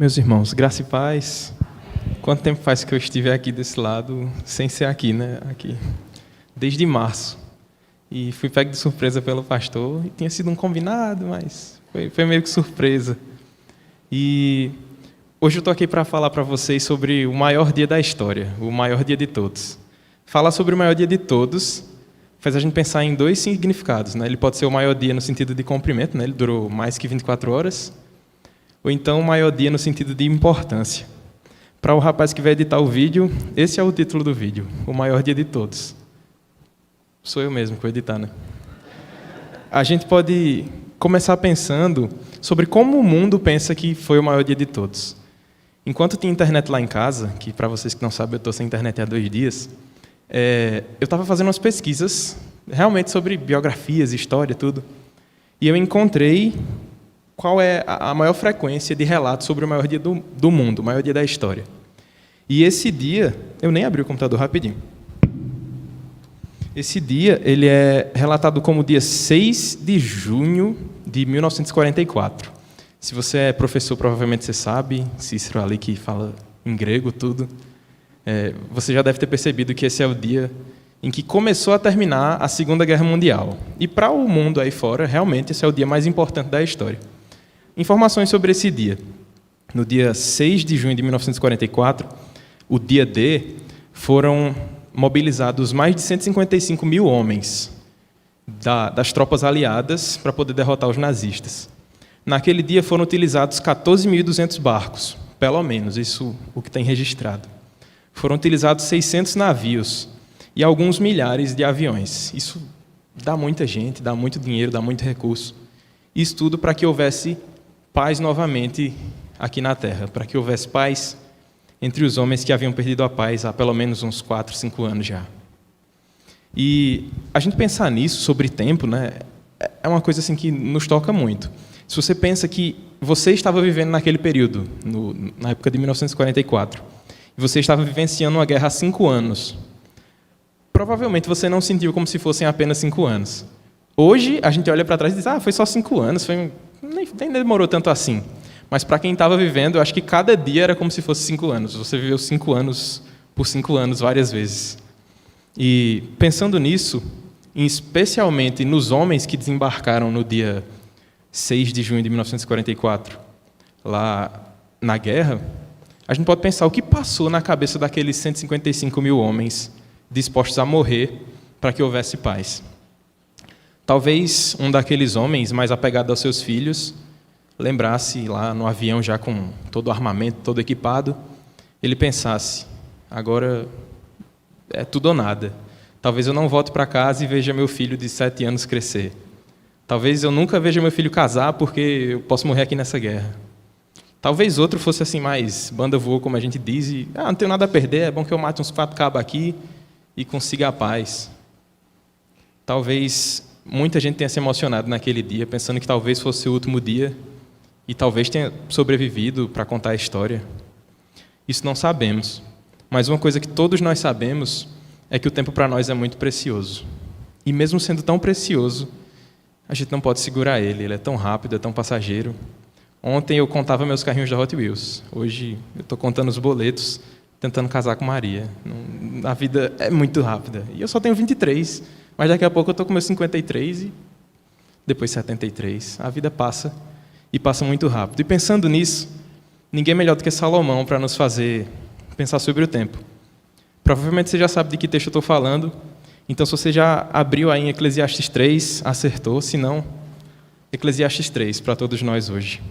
Meus irmãos, graça e paz. Quanto tempo faz que eu estive aqui desse lado, sem ser aqui, né? Aqui. Desde março. E fui pego de surpresa pelo pastor. E tinha sido um combinado, mas foi meio que surpresa. E hoje eu estou aqui para falar para vocês sobre o maior dia da história, o maior dia de todos. Falar sobre o maior dia de todos faz a gente pensar em dois significados, né? Ele pode ser o maior dia no sentido de comprimento, né? Ele durou mais que 24 horas. Ou então o maior dia no sentido de importância. Para o rapaz que vai editar o vídeo, esse é o título do vídeo, o maior dia de todos. Sou eu mesmo que vou editar, né? A gente pode começar pensando sobre como o mundo pensa que foi o maior dia de todos. Enquanto tinha internet lá em casa, que para vocês que não sabem, eu estou sem internet há 2 dias, eu estava fazendo umas pesquisas, realmente sobre biografias, história, tudo, e eu encontrei qual é a maior frequência de relatos sobre o maior dia do mundo, o maior dia da história. E esse dia, eu nem abri o computador rapidinho. Esse dia, ele é relatado como dia 6 de junho de 1944. Se você é professor, provavelmente você sabe, Cícero ali que fala em grego, tudo. Você já deve ter percebido que esse é o dia em que começou a terminar a Segunda Guerra Mundial. E para o mundo aí fora, realmente, esse é o dia mais importante da história. Informações sobre esse dia. No dia 6 de junho de 1944, o dia D, foram mobilizados mais de 155 mil homens das tropas aliadas para poder derrotar os nazistas. Naquele dia foram utilizados 14.200 barcos, pelo menos, isso o que tem registrado. Foram utilizados 600 navios e alguns milhares de aviões. Isso dá muita gente, dá muito dinheiro, dá muito recurso. Isso tudo para que houvesse paz novamente aqui na Terra, para que houvesse paz entre os homens que haviam perdido a paz há pelo menos uns 4, 5 anos já. E a gente pensar nisso, sobre tempo, né, é uma coisa assim que nos toca muito. Se você pensa que você estava vivendo naquele período, na época de 1944, e você estava vivenciando uma guerra há 5 anos, provavelmente você não sentiu como se fossem apenas 5 anos. Hoje, a gente olha para trás e diz, foi só 5 anos, nem demorou tanto assim. Mas para quem estava vivendo, eu acho que cada dia era como se fosse 5 anos. Você viveu 5 anos por 5 anos várias vezes. E pensando nisso, especialmente nos homens que desembarcaram no dia 6 de junho de 1944, lá na guerra, a gente pode pensar o que passou na cabeça daqueles 155 mil homens dispostos a morrer para que houvesse paz. Talvez um daqueles homens mais apegado aos seus filhos lembrasse lá no avião já com todo o armamento, todo equipado, ele pensasse, agora é tudo ou nada. Talvez eu não volte para casa e veja meu filho de 7 anos crescer. Talvez eu nunca veja meu filho casar porque eu posso morrer aqui nessa guerra. Talvez outro fosse assim mais banda voou, como a gente diz, e não tenho nada a perder, é bom que eu mate uns 4 cabos aqui e consiga a paz. Talvez muita gente tenha se emocionado naquele dia, pensando que talvez fosse o último dia e talvez tenha sobrevivido para contar a história. Isso não sabemos. Mas uma coisa que todos nós sabemos é que o tempo para nós é muito precioso. E mesmo sendo tão precioso, a gente não pode segurar ele. Ele é tão rápido, é tão passageiro. Ontem eu contava meus carrinhos da Hot Wheels. Hoje eu estou contando os boletos, tentando casar com Maria. A vida é muito rápida. E eu só tenho 23. Mas daqui a pouco eu estou com meus 53 e depois 73. A vida passa e passa muito rápido. E pensando nisso, ninguém melhor do que Salomão para nos fazer pensar sobre o tempo. Provavelmente você já sabe de que texto eu estou falando. Então, se você já abriu aí em Eclesiastes 3, acertou. Se não, Eclesiastes 3 para todos nós hoje.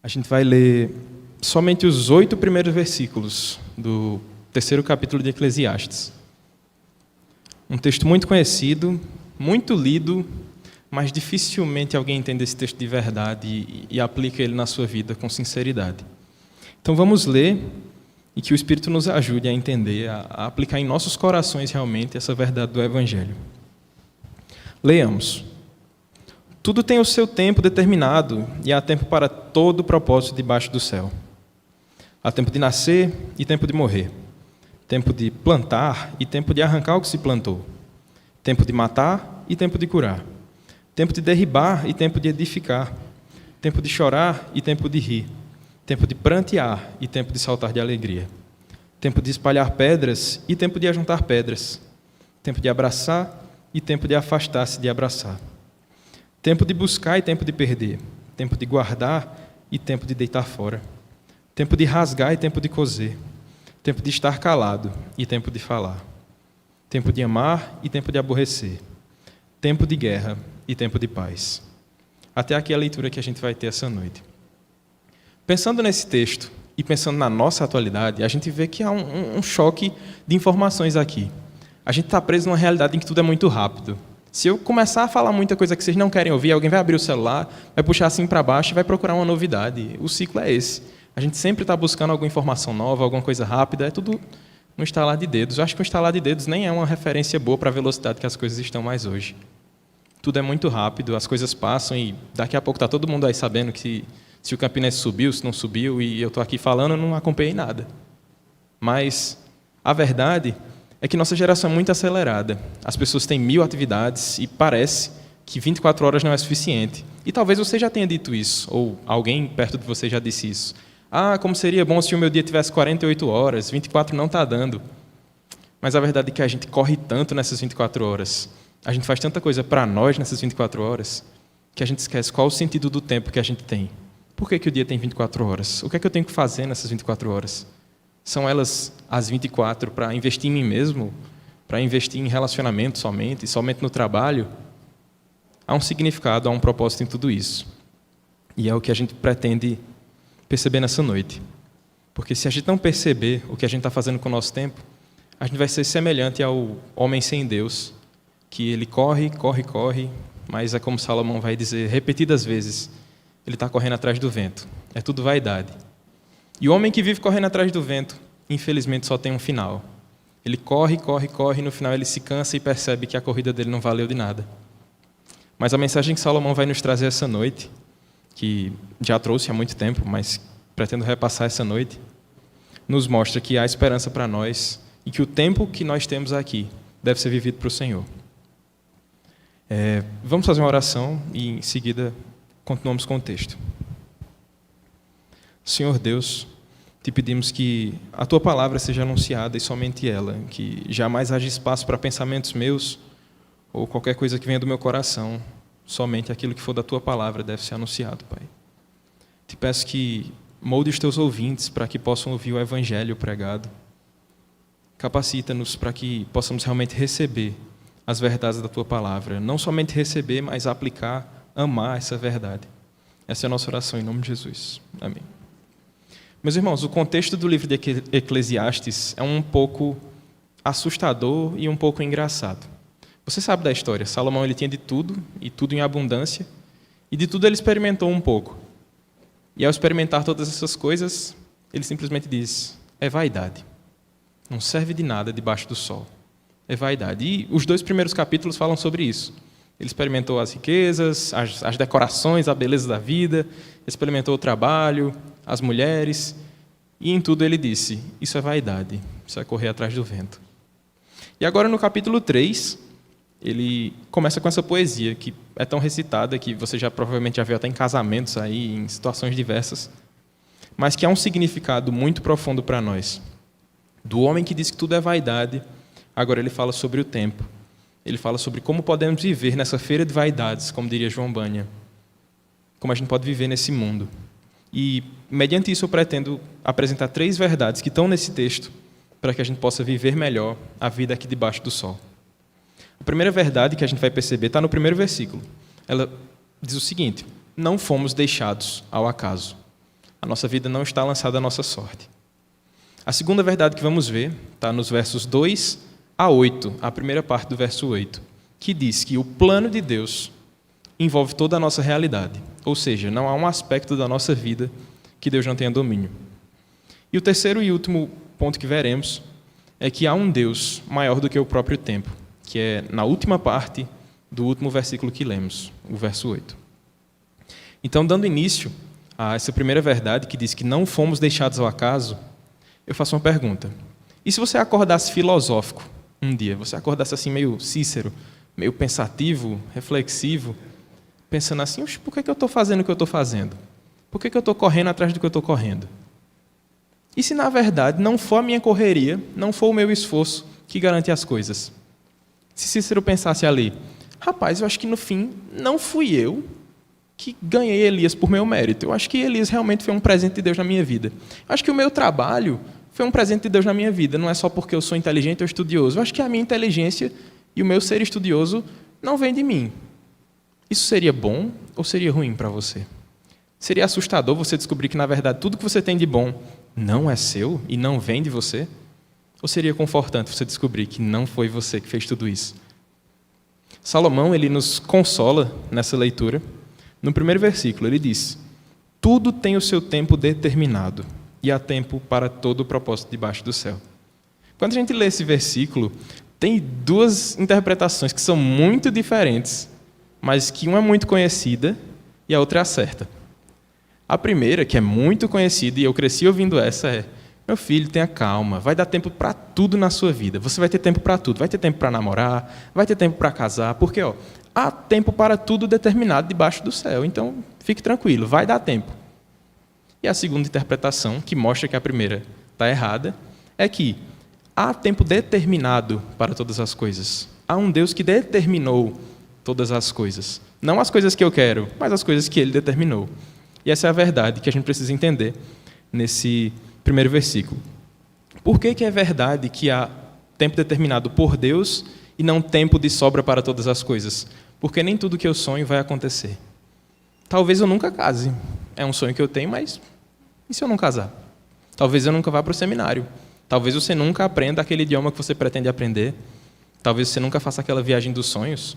A gente vai ler somente os 8 primeiros versículos do 3º capítulo de Eclesiastes. Um texto muito conhecido, muito lido, mas dificilmente alguém entende esse texto de verdade e aplica ele na sua vida com sinceridade. Então vamos ler e que o Espírito nos ajude a entender, a aplicar em nossos corações realmente essa verdade do Evangelho. Leamos. Tudo tem o seu tempo determinado, e há tempo para todo propósito debaixo do céu. Há tempo de nascer e tempo de morrer. Tempo de plantar e tempo de arrancar o que se plantou. Tempo de matar e tempo de curar. Tempo de derribar e tempo de edificar. Tempo de chorar e tempo de rir. Tempo de prantear e tempo de saltar de alegria. Tempo de espalhar pedras e tempo de ajuntar pedras. Tempo de abraçar e tempo de afastar-se de abraçar. Tempo de buscar e tempo de perder. Tempo de guardar e tempo de deitar fora. Tempo de rasgar e tempo de coser. Tempo de estar calado e tempo de falar. Tempo de amar e tempo de aborrecer. Tempo de guerra e tempo de paz. Até aqui a leitura que a gente vai ter essa noite. Pensando nesse texto e pensando na nossa atualidade, a gente vê que há um choque de informações aqui. A gente está preso numa realidade em que tudo é muito rápido. Se eu começar a falar muita coisa que vocês não querem ouvir, alguém vai abrir o celular, vai puxar assim para baixo e vai procurar uma novidade. O ciclo é esse. A gente sempre está buscando alguma informação nova, alguma coisa rápida, é tudo no estalar de dedos. Eu acho que o estalar de dedos nem é uma referência boa para a velocidade que as coisas estão mais hoje. Tudo é muito rápido, as coisas passam e daqui a pouco está todo mundo aí sabendo que se o Campinense subiu, se não subiu, e eu estou aqui falando, eu não acompanhei nada. Mas a verdade é que nossa geração é muito acelerada. As pessoas têm 1000 atividades e parece que 24 horas não é suficiente. E talvez você já tenha dito isso, ou alguém perto de você já disse isso. Ah, como seria bom se o meu dia tivesse 48 horas, 24 não está dando. Mas a verdade é que a gente corre tanto nessas 24 horas, a gente faz tanta coisa para nós nessas 24 horas, que a gente esquece qual o sentido do tempo que a gente tem. Por que o dia tem 24 horas? O que é que eu tenho que fazer nessas 24 horas? São elas as 24 para investir em mim mesmo? Para investir em relacionamento somente no trabalho? Há um significado, há um propósito em tudo isso. E é o que a gente pretende perceber nessa noite. Porque se a gente não perceber o que a gente está fazendo com o nosso tempo, a gente vai ser semelhante ao homem sem Deus, que ele corre, mas é como Salomão vai dizer repetidas vezes, ele está correndo atrás do vento. É tudo vaidade. E o homem que vive correndo atrás do vento, infelizmente só tem um final. Ele corre, e no final ele se cansa e percebe que a corrida dele não valeu de nada. Mas a mensagem que Salomão vai nos trazer essa noite, que já trouxe há muito tempo, mas pretendo repassar essa noite, nos mostra que há esperança para nós e que o tempo que nós temos aqui deve ser vivido para o Senhor. Vamos fazer uma oração e, em seguida, continuamos com o texto. Senhor Deus, te pedimos que a Tua palavra seja anunciada e somente ela, que jamais haja espaço para pensamentos meus ou qualquer coisa que venha do meu coração. Somente aquilo que for da Tua palavra deve ser anunciado, Pai. Te peço que molde os Teus ouvintes para que possam ouvir o Evangelho pregado. Capacita-nos para que possamos realmente receber as verdades da Tua palavra. Não somente receber, mas aplicar, amar essa verdade. Essa é a nossa oração em nome de Jesus. Amém. Meus irmãos, o contexto do livro de Eclesiastes é um pouco assustador e um pouco engraçado. Você sabe da história. Salomão ele tinha de tudo, e tudo em abundância, e de tudo ele experimentou um pouco. E ao experimentar todas essas coisas, ele simplesmente diz, é vaidade. Não serve de nada debaixo do sol. É vaidade. E os 2 primeiros capítulos falam sobre isso. Ele experimentou as riquezas, as decorações, a beleza da vida, experimentou o trabalho, as mulheres, e em tudo ele disse, isso é vaidade, isso é correr atrás do vento. E agora no capítulo 3, ele começa com essa poesia, que é tão recitada, que você já provavelmente já viu até em casamentos, aí, em situações diversas, mas que há um significado muito profundo para nós. Do homem que diz que tudo é vaidade, agora ele fala sobre o tempo. Ele fala sobre como podemos viver nessa feira de vaidades, como diria João Banha. Como a gente pode viver nesse mundo. E, mediante isso, eu pretendo apresentar 3 verdades que estão nesse texto, para que a gente possa viver melhor a vida aqui debaixo do sol. A primeira verdade que a gente vai perceber está no primeiro versículo. Ela diz o seguinte, não fomos deixados ao acaso. A nossa vida não está lançada à nossa sorte. A segunda verdade que vamos ver está nos versos 2 a 8, a primeira parte do verso 8, que diz que o plano de Deus envolve toda a nossa realidade. Ou seja, não há um aspecto da nossa vida que Deus não tenha domínio. E o terceiro e último ponto que veremos é que há um Deus maior do que o próprio tempo, que é na última parte do último versículo que lemos, o verso 8. Então, dando início a essa primeira verdade, que diz que não fomos deixados ao acaso, eu faço uma pergunta. E se você acordasse filosófico um dia, você acordasse assim meio Cícero, meio pensativo, reflexivo, pensando assim, por que eu estou fazendo o que eu estou fazendo? Por que eu estou correndo atrás do que eu estou correndo? E se, na verdade, não for a minha correria, não for o meu esforço que garante as coisas? Se Cícero pensasse ali, rapaz, eu acho que no fim não fui eu que ganhei Elias por meu mérito. Eu acho que Elias realmente foi um presente de Deus na minha vida. Eu acho que o meu trabalho foi um presente de Deus na minha vida. Não é só porque eu sou inteligente ou estudioso. Eu acho que a minha inteligência e o meu ser estudioso não vem de mim. Isso seria bom ou seria ruim para você? Seria assustador você descobrir que, na verdade, tudo que você tem de bom não é seu e não vem de você? Ou seria confortante você descobrir que não foi você que fez tudo isso? Salomão, ele nos consola nessa leitura. No primeiro versículo, ele diz: tudo tem o seu tempo determinado, e há tempo para todo o propósito debaixo do céu. Quando a gente lê esse versículo, tem duas interpretações que são muito diferentes, mas que uma é muito conhecida e a outra é a certa. A primeira, que é muito conhecida, e eu cresci ouvindo essa, é: meu filho, tenha calma, vai dar tempo para tudo na sua vida. Você vai ter tempo para tudo. Vai ter tempo para namorar, vai ter tempo para casar, porque há tempo para tudo determinado debaixo do céu. Então, fique tranquilo, vai dar tempo. E a segunda interpretação, que mostra que a primeira está errada, é que há tempo determinado para todas as coisas. Há um Deus que determinou todas as coisas. Não as coisas que eu quero, mas as coisas que Ele determinou. E essa é a verdade que a gente precisa entender nesse primeiro versículo. Por que é verdade que há tempo determinado por Deus e não tempo de sobra para todas as coisas? Porque nem tudo que eu sonho vai acontecer. Talvez eu nunca case. É um sonho que eu tenho, mas e se eu não casar? Talvez eu nunca vá para o seminário. Talvez você nunca aprenda aquele idioma que você pretende aprender. Talvez você nunca faça aquela viagem dos sonhos.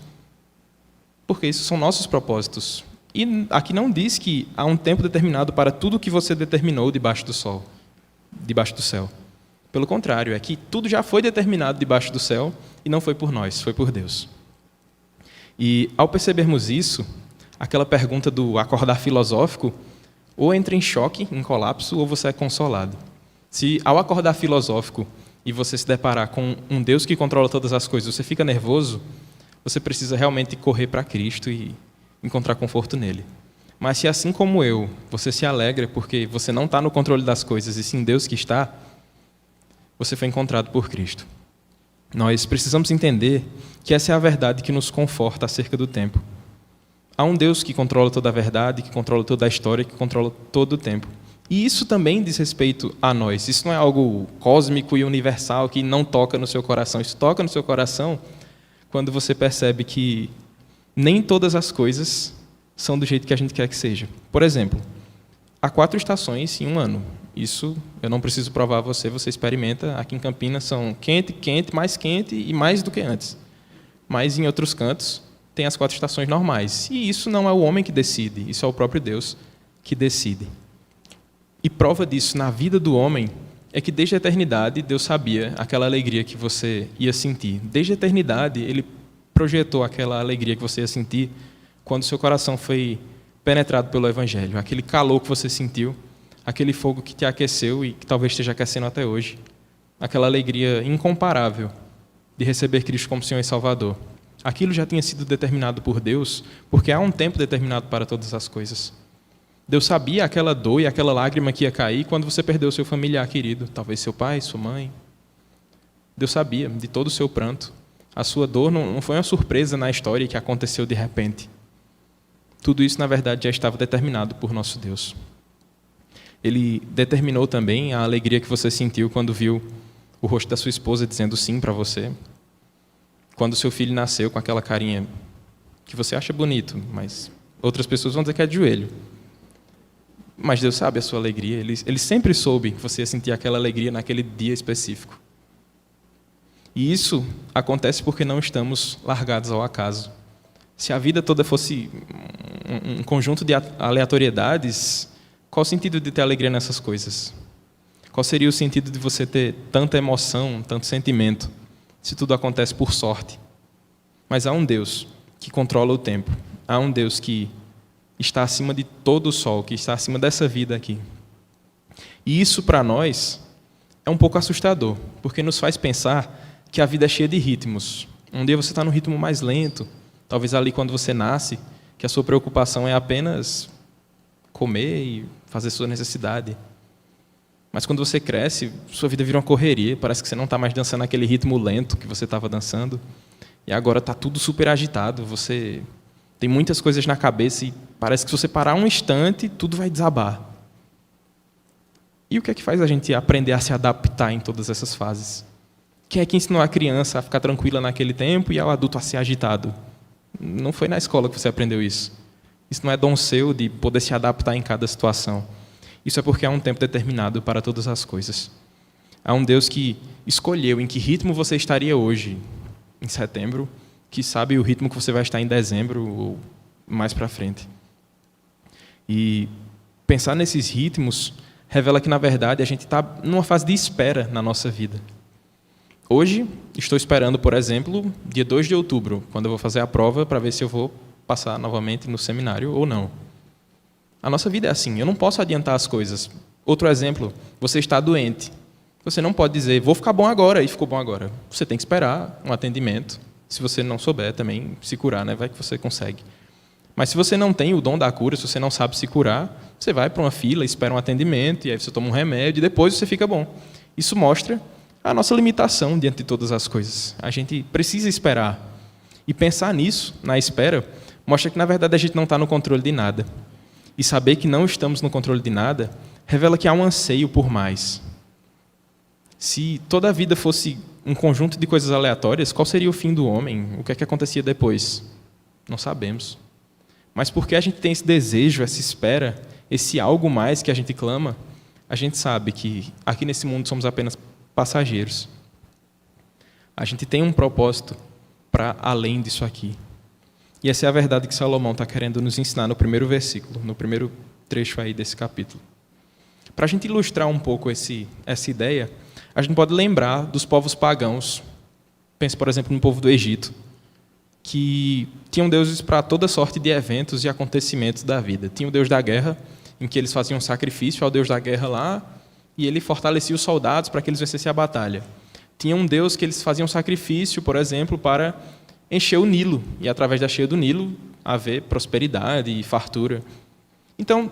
Porque isso são nossos propósitos. E aqui não diz que há um tempo determinado para tudo que você determinou debaixo do sol, debaixo do céu. Pelo contrário, é que tudo já foi determinado debaixo do céu e não foi por nós, foi por Deus. E ao percebermos isso, aquela pergunta do acordar filosófico ou entra em choque, em colapso, ou você é consolado. Se ao acordar filosófico e você se deparar com um Deus que controla todas as coisas, você fica nervoso, você precisa realmente correr para Cristo e encontrar conforto nele. Mas se assim como eu, você se alegra porque você não está no controle das coisas e sim Deus que está, você foi encontrado por Cristo. Nós precisamos entender que essa é a verdade que nos conforta acerca do tempo. Há um Deus que controla toda a verdade, que controla toda a história, que controla todo o tempo. E isso também diz respeito a nós. Isso não é algo cósmico e universal que não toca no seu coração. Isso toca no seu coração quando você percebe que nem todas as coisas são do jeito que a gente quer que seja. Por exemplo, há 4 estações em um ano. Isso eu não preciso provar a você, você experimenta. Aqui em Campinas são quente, quente, mais quente e mais do que antes. Mas em outros cantos tem as 4 estações normais. E isso não é o homem que decide, isso é o próprio Deus que decide. E prova disso na vida do homem é que desde a eternidade Deus sabia aquela alegria que você ia sentir. Desde a eternidade Ele projetou aquela alegria que você ia sentir quando seu coração foi penetrado pelo Evangelho. Aquele calor que você sentiu, aquele fogo que te aqueceu e que talvez esteja aquecendo até hoje. Aquela alegria incomparável de receber Cristo como Senhor e Salvador. Aquilo já tinha sido determinado por Deus, porque há um tempo determinado para todas as coisas. Deus sabia aquela dor e aquela lágrima que ia cair quando você perdeu seu familiar querido, talvez seu pai, sua mãe. Deus sabia de todo o seu pranto. A sua dor não foi uma surpresa na história que aconteceu de repente. Tudo isso, na verdade, já estava determinado por nosso Deus. Ele determinou também a alegria que você sentiu quando viu o rosto da sua esposa dizendo sim para você. Quando seu filho nasceu com aquela carinha que você acha bonito, mas outras pessoas vão dizer que é de joelho. Mas Deus sabe a sua alegria. Ele sempre soube que você ia sentir aquela alegria naquele dia específico. E isso acontece porque não estamos largados ao acaso. Se a vida toda fosse um conjunto de aleatoriedades, qual o sentido de ter alegria nessas coisas? Qual seria o sentido de você ter tanta emoção, tanto sentimento, se tudo acontece por sorte? Mas há um Deus que controla o tempo. Há um Deus que está acima de todo o sol, que está acima dessa vida aqui. E isso, para nós, é um pouco assustador, porque nos faz pensar que a vida é cheia de ritmos. Um dia você está no ritmo mais lento, talvez ali quando você nasce, que a sua preocupação é apenas comer e fazer sua necessidade. Mas quando você cresce, sua vida vira uma correria, parece que você não está mais dançando aquele ritmo lento que você estava dançando, e agora está tudo super agitado, você tem muitas coisas na cabeça e parece que se você parar um instante, tudo vai desabar. E o que é que faz a gente aprender a se adaptar em todas essas fases? Quem é que ensinou a criança a ficar tranquila naquele tempo e ao adulto a ser agitado? Não foi na escola que você aprendeu isso. Isso não é dom seu de poder se adaptar em cada situação. Isso é porque há um tempo determinado para todas as coisas. Há um Deus que escolheu em que ritmo você estaria hoje, em setembro, que sabe o ritmo que você vai estar em dezembro ou mais para frente. E pensar nesses ritmos revela que, na verdade, a gente está numa fase de espera na nossa vida. Hoje, estou esperando, por exemplo, dia 2 de outubro, quando eu vou fazer a prova para ver se eu vou passar novamente no seminário ou não. A nossa vida é assim, eu não posso adiantar as coisas. Outro exemplo, você está doente. Você não pode dizer, vou ficar bom agora, e ficou bom agora. Você tem que esperar um atendimento. Se você não souber também se curar, né? Vai que você consegue. Mas se você não tem o dom da cura, se você não sabe se curar, você vai para uma fila, espera um atendimento, e aí você toma um remédio, e depois você fica bom. Isso mostra a nossa limitação diante de todas as coisas. A gente precisa esperar. E pensar nisso, na espera, mostra que, na verdade, a gente não está no controle de nada. E saber que não estamos no controle de nada revela que há um anseio por mais. Se toda a vida fosse um conjunto de coisas aleatórias, qual seria o fim do homem? O que é que acontecia depois? Não sabemos. Mas porque a gente tem esse desejo, essa espera, esse algo mais que a gente clama, a gente sabe que aqui nesse mundo somos apenas passageiros. A gente tem um propósito para além disso aqui. E essa é a verdade que Salomão está querendo nos ensinar no primeiro versículo, no primeiro trecho aí desse capítulo. Para a gente ilustrar um pouco essa ideia, a gente pode lembrar dos povos pagãos. Pense, por exemplo, no povo do Egito, que tinham deuses para toda sorte de eventos e acontecimentos da vida. Tinha o deus da guerra, em que eles faziam sacrifício ao deus da guerra lá, e ele fortalecia os soldados para que eles vencessem a batalha. Tinha um deus que eles faziam sacrifício, por exemplo, para encher o Nilo, e através da cheia do Nilo haver prosperidade e fartura. Então,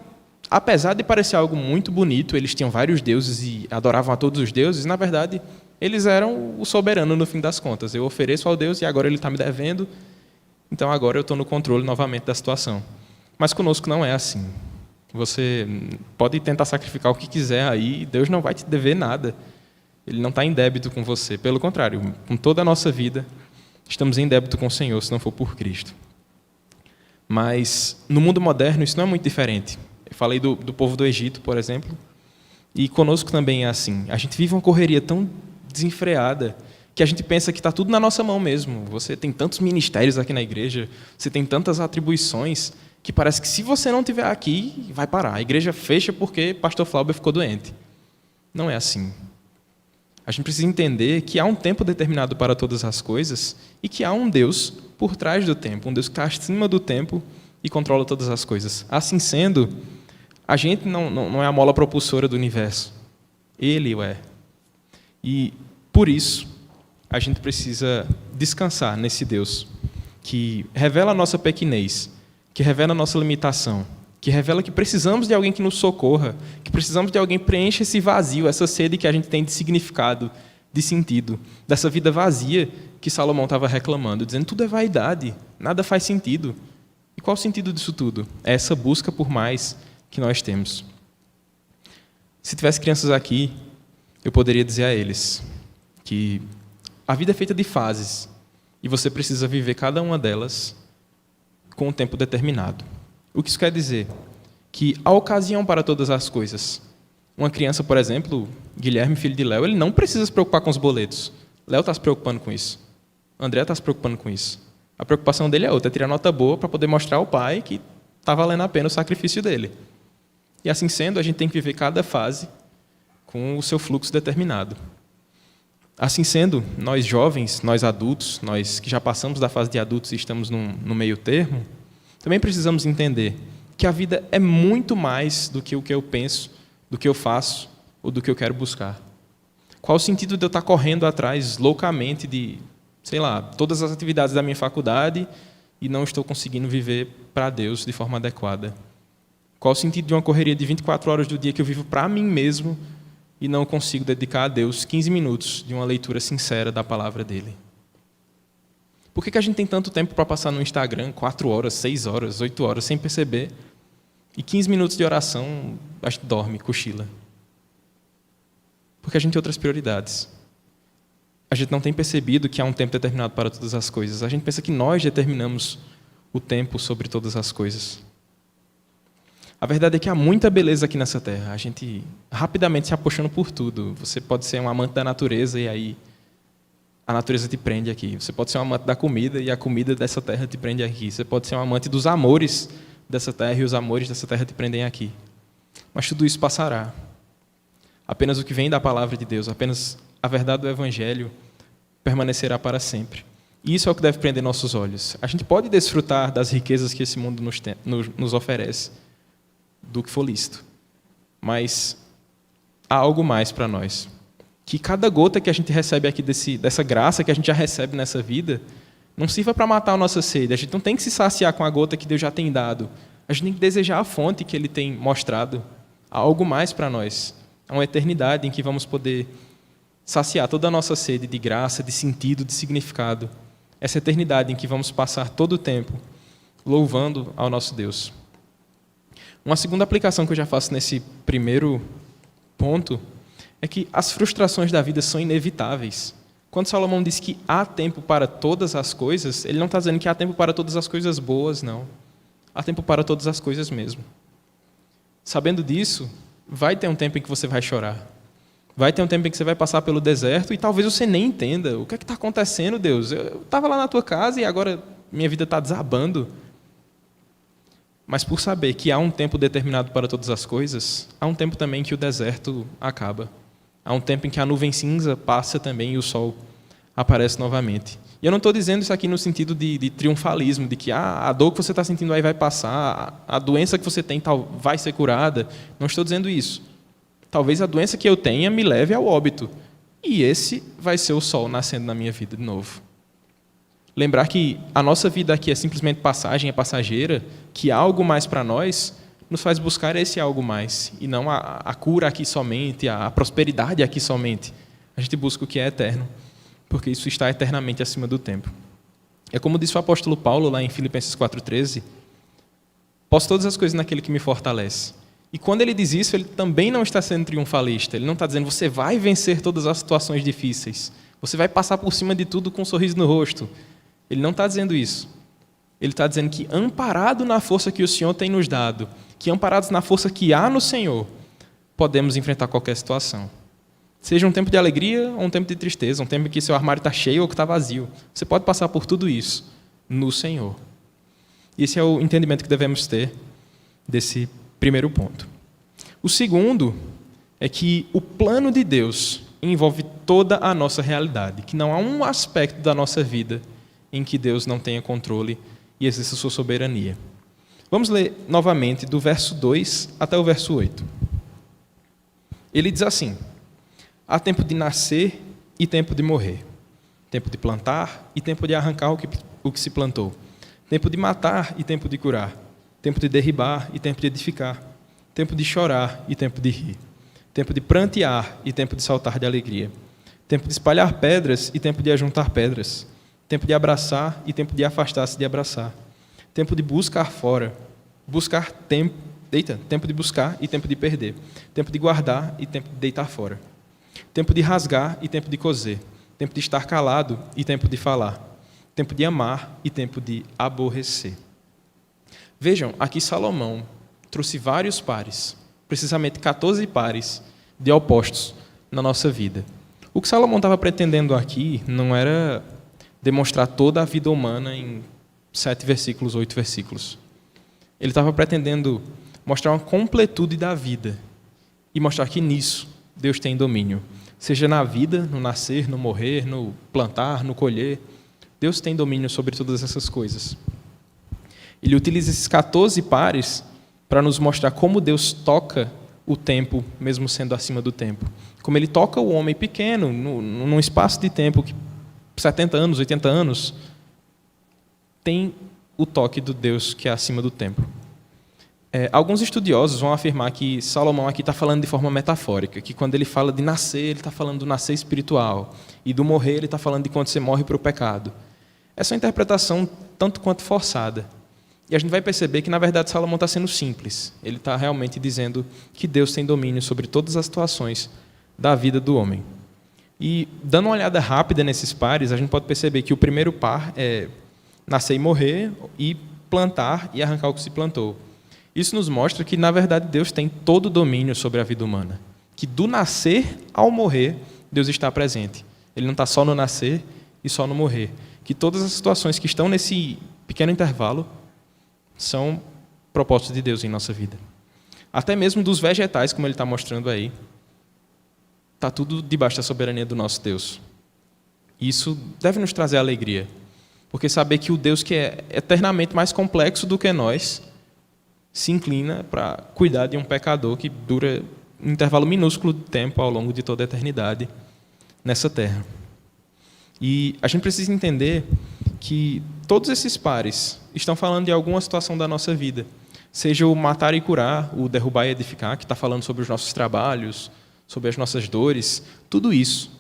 apesar de parecer algo muito bonito, eles tinham vários deuses e adoravam a todos os deuses, na verdade, eles eram o soberano no fim das contas. Eu ofereço ao Deus e agora ele está me devendo, então agora eu estou no controle novamente da situação. Mas conosco não é assim. Você pode tentar sacrificar o que quiser aí, Deus não vai te dever nada. Ele não está em débito com você. Pelo contrário, com toda a nossa vida, estamos em débito com o Senhor, se não for por Cristo. Mas no mundo moderno isso não é muito diferente. Eu falei do povo do Egito, por exemplo, e conosco também é assim. A gente vive uma correria tão desenfreada que a gente pensa que está tudo na nossa mão mesmo. Você tem tantos ministérios aqui na igreja, você tem tantas atribuições, que parece que se você não estiver aqui, vai parar. A igreja fecha porque pastor Flauber ficou doente. Não é assim. A gente precisa entender que há um tempo determinado para todas as coisas e que há um Deus por trás do tempo, um Deus que está acima do tempo e controla todas as coisas. Assim sendo, a gente não é a mola propulsora do universo. Ele o é. E, por isso, a gente precisa descansar nesse Deus que revela a nossa pequenez, que revela a nossa limitação, que revela que precisamos de alguém que nos socorra, que precisamos de alguém que preencha esse vazio, essa sede que a gente tem de significado, de sentido, dessa vida vazia que Salomão estava reclamando, dizendo tudo é vaidade, nada faz sentido. E qual o sentido disso tudo? É essa busca por mais que nós temos. Se tivesse crianças aqui, eu poderia dizer a eles que a vida é feita de fases e você precisa viver cada uma delas com um tempo determinado. O que isso quer dizer? Que há ocasião para todas as coisas. Uma criança, por exemplo, Guilherme, filho de Léo, ele não precisa se preocupar com os boletos. Léo está se preocupando com isso. André está se preocupando com isso. A preocupação dele é outra, é tirar nota boa para poder mostrar ao pai que está valendo a pena o sacrifício dele. E assim sendo, a gente tem que viver cada fase com o seu fluxo determinado. Assim sendo, nós jovens, nós adultos, nós que já passamos da fase de adultos e estamos no meio termo, também precisamos entender que a vida é muito mais do que o que eu penso, do que eu faço ou do que eu quero buscar? Qual o sentido de eu estar correndo atrás loucamente de, sei lá, todas as atividades da minha faculdade e não estou conseguindo viver para Deus de forma adequada? Qual o sentido de uma correria de 24 horas do dia que eu vivo para mim mesmo e não consigo dedicar a Deus 15 minutos de uma leitura sincera da palavra dele? Por que a gente tem tanto tempo para passar no Instagram, 4 horas, 6 horas, 8 horas, sem perceber, e 15 minutos de oração, a gente dorme, cochila? Porque a gente tem outras prioridades. A gente não tem percebido que há um tempo determinado para todas as coisas. A gente pensa que nós determinamos o tempo sobre todas as coisas. A verdade é que há muita beleza aqui nessa terra. A gente rapidamente se apaixona por tudo. Você pode ser um amante da natureza e aí a natureza te prende aqui. Você pode ser um amante da comida e a comida dessa terra te prende aqui. Você pode ser um amante dos amores dessa terra e os amores dessa terra te prendem aqui. Mas tudo isso passará. Apenas o que vem da palavra de Deus, apenas a verdade do Evangelho permanecerá para sempre. E isso é o que deve prender nossos olhos. A gente pode desfrutar das riquezas que esse mundo nos oferece, do que for lícito. Mas há algo mais para nós. Que cada gota que a gente recebe aqui dessa graça que a gente já recebe nessa vida não sirva para matar a nossa sede. A gente não tem que se saciar com a gota que Deus já tem dado. A gente tem que desejar a fonte que Ele tem mostrado. Há algo mais para nós. Há uma eternidade em que vamos poder saciar toda a nossa sede de graça, de sentido, de significado. Essa eternidade em que vamos passar todo o tempo louvando ao nosso Deus. Uma segunda aplicação que eu já faço nesse primeiro ponto é que as frustrações da vida são inevitáveis. Quando Salomão diz que há tempo para todas as coisas, ele não está dizendo que há tempo para todas as coisas boas, não. Há tempo para todas as coisas mesmo. Sabendo disso, vai ter um tempo em que você vai chorar. Vai ter um tempo em que você vai passar pelo deserto e talvez você nem entenda. O que é que está acontecendo, Deus? Eu estava lá na tua casa e agora minha vida está desabando. Mas por saber que há um tempo determinado para todas as coisas, há um tempo também que o deserto acaba. Há um tempo em que a nuvem cinza passa também e o sol aparece novamente. E eu não estou dizendo isso aqui no sentido de triunfalismo, de que a dor que você está sentindo aí vai passar, a doença que você tem vai ser curada. Não estou dizendo isso. Talvez a doença que eu tenha me leve ao óbito. E esse vai ser o sol nascendo na minha vida de novo. Lembrar que a nossa vida aqui é simplesmente passagem, é passageira, que há algo mais para nós, nos faz buscar esse algo mais, e não a cura aqui somente, a prosperidade aqui somente. A gente busca o que é eterno, porque isso está eternamente acima do tempo. É como disse o apóstolo Paulo lá em Filipenses 4,13, posso todas as coisas naquele que me fortalece. E quando ele diz isso, ele também não está sendo triunfalista. Ele não está dizendo, você vai vencer todas as situações difíceis. Você vai passar por cima de tudo com um sorriso no rosto. Ele não está dizendo isso. Ele está dizendo que, amparado na força que o Senhor tem nos dado, que amparados na força que há no Senhor, podemos enfrentar qualquer situação. Seja um tempo de alegria ou um tempo de tristeza, um tempo em que seu armário está cheio ou que está vazio. Você pode passar por tudo isso no Senhor. E esse é o entendimento que devemos ter desse primeiro ponto. O segundo é que o plano de Deus envolve toda a nossa realidade, que não há um aspecto da nossa vida em que Deus não tenha controle e exerça sua soberania. Vamos ler novamente do verso 2 até o verso 8. Ele diz assim: há tempo de nascer e tempo de morrer, tempo de plantar e tempo de arrancar o que se plantou, tempo de matar e tempo de curar, tempo de derribar e tempo de edificar, tempo de chorar e tempo de rir, tempo de prantear e tempo de saltar de alegria, tempo de espalhar pedras e tempo de ajuntar pedras, tempo de abraçar e tempo de afastar-se de abraçar, tempo de buscar fora, tempo de buscar e tempo de perder, tempo de guardar e tempo de deitar fora, tempo de rasgar e tempo de coser, tempo de estar calado e tempo de falar, tempo de amar e tempo de aborrecer. Vejam, aqui Salomão trouxe vários pares, precisamente 14 pares de opostos na nossa vida. O que Salomão estava pretendendo aqui não era demonstrar toda a vida humana em 7 versículos, 8 versículos. Ele estava pretendendo mostrar uma completude da vida e mostrar que nisso Deus tem domínio. Seja na vida, no nascer, no morrer, no plantar, no colher, Deus tem domínio sobre todas essas coisas. Ele utiliza esses 14 pares para nos mostrar como Deus toca o tempo, mesmo sendo acima do tempo. Como ele toca o homem pequeno, num espaço de tempo que 70 anos, 80 anos, tem o toque do Deus que é acima do tempo. Alguns estudiosos vão afirmar que Salomão aqui está falando de forma metafórica, que quando ele fala de nascer, ele está falando do nascer espiritual, e do morrer, ele está falando de quando você morre para o pecado. Essa é uma interpretação tanto quanto forçada. E a gente vai perceber que, na verdade, Salomão está sendo simples. Ele está realmente dizendo que Deus tem domínio sobre todas as situações da vida do homem. E, dando uma olhada rápida nesses pares, a gente pode perceber que o primeiro par é nascer e morrer, e plantar e arrancar o que se plantou. Isso nos mostra que, na verdade, Deus tem todo o domínio sobre a vida humana. Que do nascer ao morrer, Deus está presente. Ele não está só no nascer e só no morrer. Que todas as situações que estão nesse pequeno intervalo são propósitos de Deus em nossa vida. Até mesmo dos vegetais, como ele está mostrando aí, está tudo debaixo da soberania do nosso Deus. Isso deve nos trazer alegria. Porque saber que o Deus que é eternamente mais complexo do que nós se inclina para cuidar de um pecador que dura um intervalo minúsculo de tempo ao longo de toda a eternidade nessa terra. E a gente precisa entender que todos esses pares estão falando de alguma situação da nossa vida. Seja o matar e curar, o derrubar e edificar, que está falando sobre os nossos trabalhos, sobre as nossas dores, tudo isso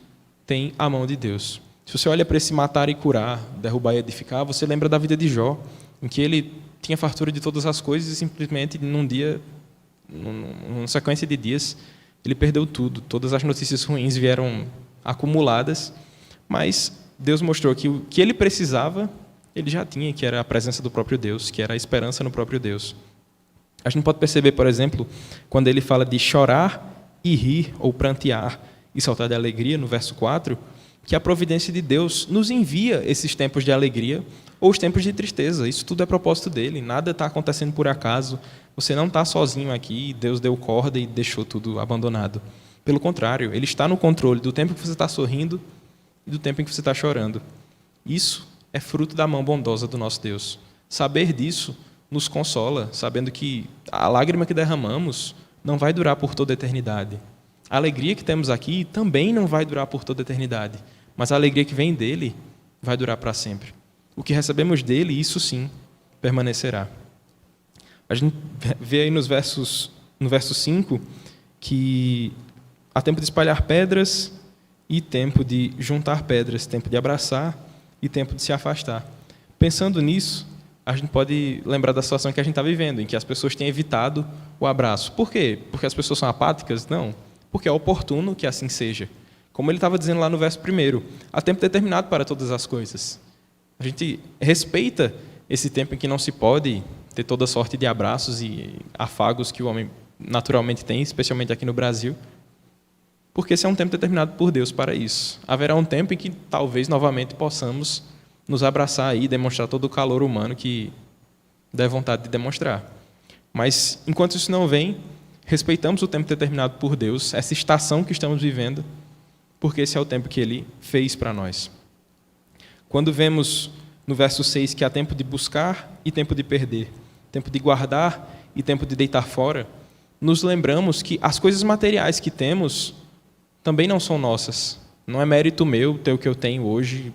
tem a mão de Deus. Se você olha para esse matar e curar, derrubar e edificar, você lembra da vida de Jó, em que ele tinha fartura de todas as coisas e simplesmente num dia, numa sequência de dias, ele perdeu tudo. Todas as notícias ruins vieram acumuladas, mas Deus mostrou que o que ele precisava, ele já tinha, que era a presença do próprio Deus, que era a esperança no próprio Deus. A gente pode perceber, por exemplo, quando ele fala de chorar e rir, ou prantear e saltar de alegria, no verso 4, que a providência de Deus nos envia esses tempos de alegria ou os tempos de tristeza. Isso tudo é propósito dele, nada está acontecendo por acaso. Você não está sozinho aqui, Deus deu corda e deixou tudo abandonado. Pelo contrário, ele está no controle do tempo que você está sorrindo e do tempo em que você está chorando. Isso é fruto da mão bondosa do nosso Deus. Saber disso nos consola, sabendo que a lágrima que derramamos não vai durar por toda a eternidade. A alegria que temos aqui também não vai durar por toda a eternidade, mas a alegria que vem dele vai durar para sempre. O que recebemos dele, isso sim, permanecerá. A gente vê aí no verso 5 que há tempo de espalhar pedras e tempo de juntar pedras, tempo de abraçar e tempo de se afastar. Pensando nisso, a gente pode lembrar da situação que a gente está vivendo, em que as pessoas têm evitado o abraço. Por quê? Porque as pessoas são apáticas? Não. Porque é oportuno que assim seja. Como ele estava dizendo lá no verso 1, há tempo determinado para todas as coisas. A gente respeita esse tempo em que não se pode ter toda sorte de abraços e afagos que o homem naturalmente tem, especialmente aqui no Brasil, porque esse é um tempo determinado por Deus para isso. Haverá um tempo em que talvez novamente possamos nos abraçar e demonstrar todo o calor humano que der vontade de demonstrar. Mas, enquanto isso não vem, respeitamos o tempo determinado por Deus, essa estação que estamos vivendo, porque esse é o tempo que Ele fez para nós. Quando vemos no verso 6 que há tempo de buscar e tempo de perder, tempo de guardar e tempo de deitar fora, nos lembramos que as coisas materiais que temos também não são nossas. Não é mérito meu ter o que eu tenho hoje,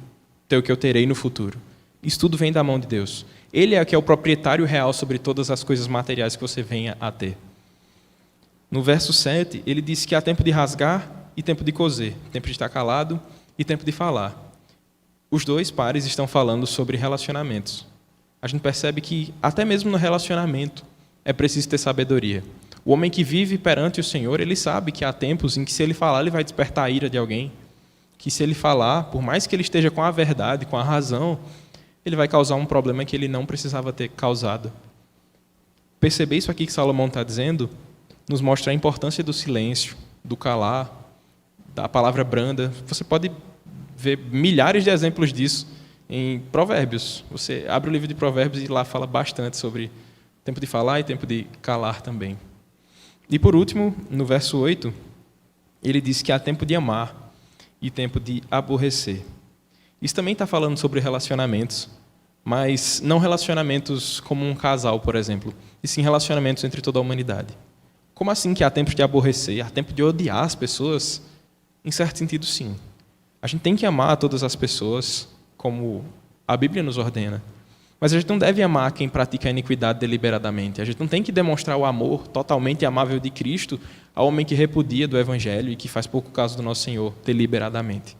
ter o que eu terei no futuro. Isso tudo vem da mão de Deus. Ele é que é o proprietário real sobre todas as coisas materiais que você venha a ter. No verso 7, ele diz que há tempo de rasgar e tempo de coser, tempo de estar calado e tempo de falar. Os dois pares estão falando sobre relacionamentos. A gente percebe que, até mesmo no relacionamento, é preciso ter sabedoria. O homem que vive perante o Senhor, ele sabe que há tempos em que, se ele falar, ele vai despertar a ira de alguém. Que, se ele falar, por mais que ele esteja com a verdade, com a razão, ele vai causar um problema que ele não precisava ter causado. Perceber isso aqui que Salomão está dizendo nos mostra a importância do silêncio, do calar, da palavra branda. Você pode ver milhares de exemplos disso em Provérbios. Você abre o livro de Provérbios e lá fala bastante sobre tempo de falar e tempo de calar também. E por último, no verso 8, ele diz que há tempo de amar e tempo de aborrecer. Isso também está falando sobre relacionamentos, mas não relacionamentos como um casal, por exemplo, e sim relacionamentos entre toda a humanidade. Como assim que há tempo de aborrecer, há tempo de odiar as pessoas? Em certo sentido, sim. A gente tem que amar todas as pessoas, como a Bíblia nos ordena. Mas a gente não deve amar quem pratica a iniquidade deliberadamente. A gente não tem que demonstrar o amor totalmente amável de Cristo ao homem que repudia do Evangelho e que faz pouco caso do nosso Senhor deliberadamente.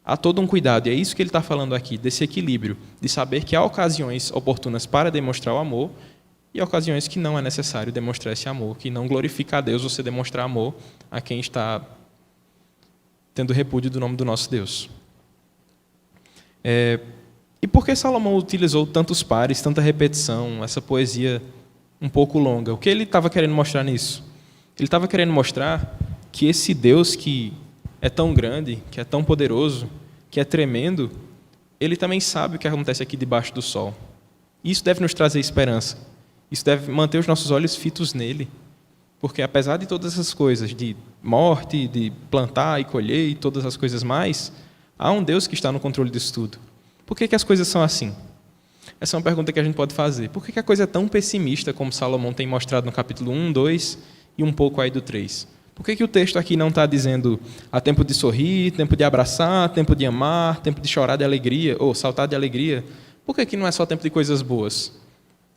Há todo um cuidado, e é isso que ele está falando aqui, desse equilíbrio, de saber que há ocasiões oportunas para demonstrar o amor e ocasiões que não é necessário demonstrar esse amor, que não glorifica a Deus você demonstrar amor a quem está tendo repúdio do nome do nosso Deus. E por que Salomão utilizou tantos pares, tanta repetição, essa poesia um pouco longa? O que ele estava querendo mostrar nisso? Ele estava querendo mostrar que esse Deus que é tão grande, que é tão poderoso, que é tremendo, ele também sabe o que acontece aqui debaixo do sol. E isso deve nos trazer esperança. Isso deve manter os nossos olhos fitos nele. Porque apesar de todas essas coisas, de morte, de plantar e colher e todas as coisas mais, há um Deus que está no controle disso tudo. Por que as coisas são assim? Essa é uma pergunta que a gente pode fazer. Por que a coisa é tão pessimista como Salomão tem mostrado no capítulo 1, 2 e um pouco aí do 3? Por que o texto aqui não está dizendo há tempo de sorrir, tempo de abraçar, tempo de amar, tempo de chorar de alegria, ou saltar de alegria? Por que não é só tempo de coisas boas?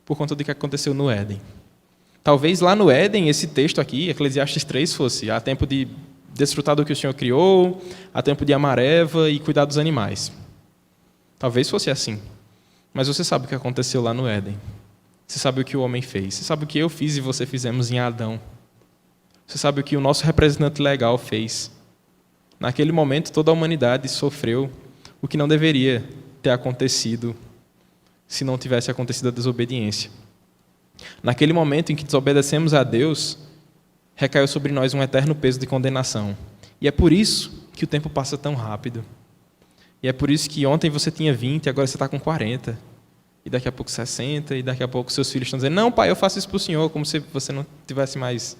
Por conta do que aconteceu no Éden. Talvez lá no Éden, esse texto aqui, Eclesiastes 3, fosse há tempo de desfrutar do que o Senhor criou, há tempo de amar Eva e cuidar dos animais. Talvez fosse assim. Mas você sabe o que aconteceu lá no Éden. Você sabe o que o homem fez. Você sabe o que eu fiz e você fizemos em Adão. Você sabe o que o nosso representante legal fez. Naquele momento, toda a humanidade sofreu o que não deveria ter acontecido se não tivesse acontecido a desobediência. Naquele momento em que desobedecemos a Deus, recaiu sobre nós um eterno peso de condenação. E é por isso que o tempo passa tão rápido. E é por isso que ontem você tinha 20 e agora você está com 40. E daqui a pouco 60, e daqui a pouco seus filhos estão dizendo: não, pai, eu faço isso para o Senhor, como se você não tivesse mais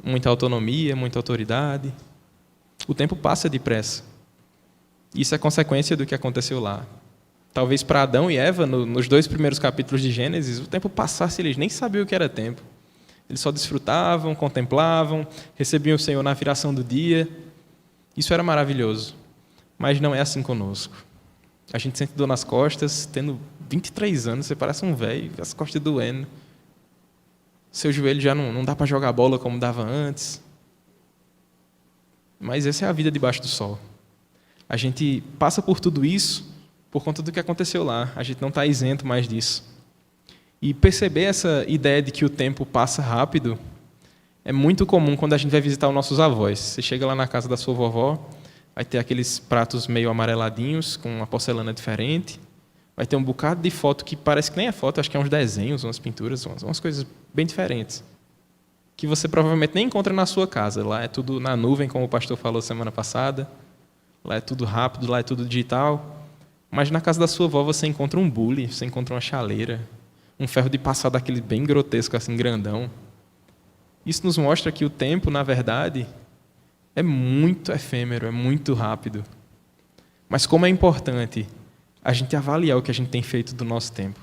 muita autonomia, muita autoridade. O tempo passa depressa. Isso é consequência do que aconteceu lá. Talvez para Adão e Eva, nos 2 primeiros capítulos de Gênesis, o tempo passasse, eles nem sabiam o que era tempo. Eles só desfrutavam, contemplavam, recebiam o Senhor na viração do dia. Isso era maravilhoso. Mas não é assim conosco. A gente sente dor nas costas, tendo 23 anos, você parece um velho, as costas doendo. Seu joelho já não dá para jogar bola como dava antes. Mas essa é a vida debaixo do sol. A gente passa por tudo isso por conta do que aconteceu lá. A gente não está isento mais disso. E perceber essa ideia de que o tempo passa rápido é muito comum quando a gente vai visitar os nossos avós. Você chega lá na casa da sua vovó, vai ter aqueles pratos meio amareladinhos, com uma porcelana diferente. Vai ter um bocado de foto que parece que nem é foto, acho que é uns desenhos, umas pinturas, umas coisas bem diferentes. Que você provavelmente nem encontra na sua casa. Lá é tudo na nuvem, como o pastor falou semana passada. Lá é tudo rápido, lá é tudo digital. Mas na casa da sua avó você encontra um bule, você encontra uma chaleira, um ferro de passar daquele bem grotesco, assim, grandão. Isso nos mostra que o tempo, na verdade, é muito efêmero, é muito rápido. Mas como é importante a gente avaliar o que a gente tem feito do nosso tempo.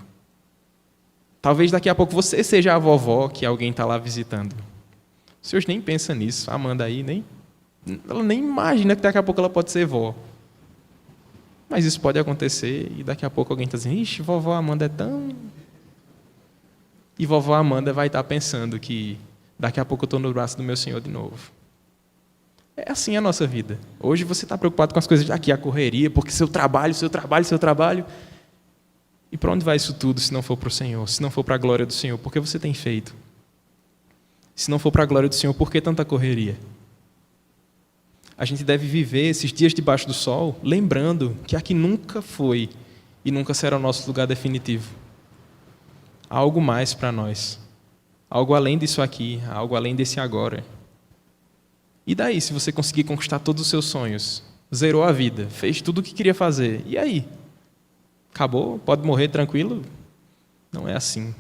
Talvez daqui a pouco você seja a vovó que alguém está lá visitando. Os senhores nem pensam nisso. A Amanda aí, ela nem imagina que daqui a pouco ela pode ser vó. Mas isso pode acontecer e daqui a pouco alguém está dizendo: ixi, vovó Amanda é tão... E vovó Amanda vai estar pensando que daqui a pouco eu estou no braço do meu Senhor de novo. É assim a nossa vida. Hoje você está preocupado com as coisas daqui, a correria, porque seu trabalho. E para onde vai isso tudo se não for para o Senhor? Se não for para a glória do Senhor, por que você tem feito? Se não for para a glória do Senhor, por que tanta correria? A gente deve viver esses dias debaixo do sol, lembrando que aqui nunca foi e nunca será o nosso lugar definitivo. Há algo mais para nós. Algo além disso aqui, algo além desse agora. E daí, se você conseguir conquistar todos os seus sonhos, zerou a vida, fez tudo o que queria fazer, e aí? Acabou? Pode morrer tranquilo? Não é assim.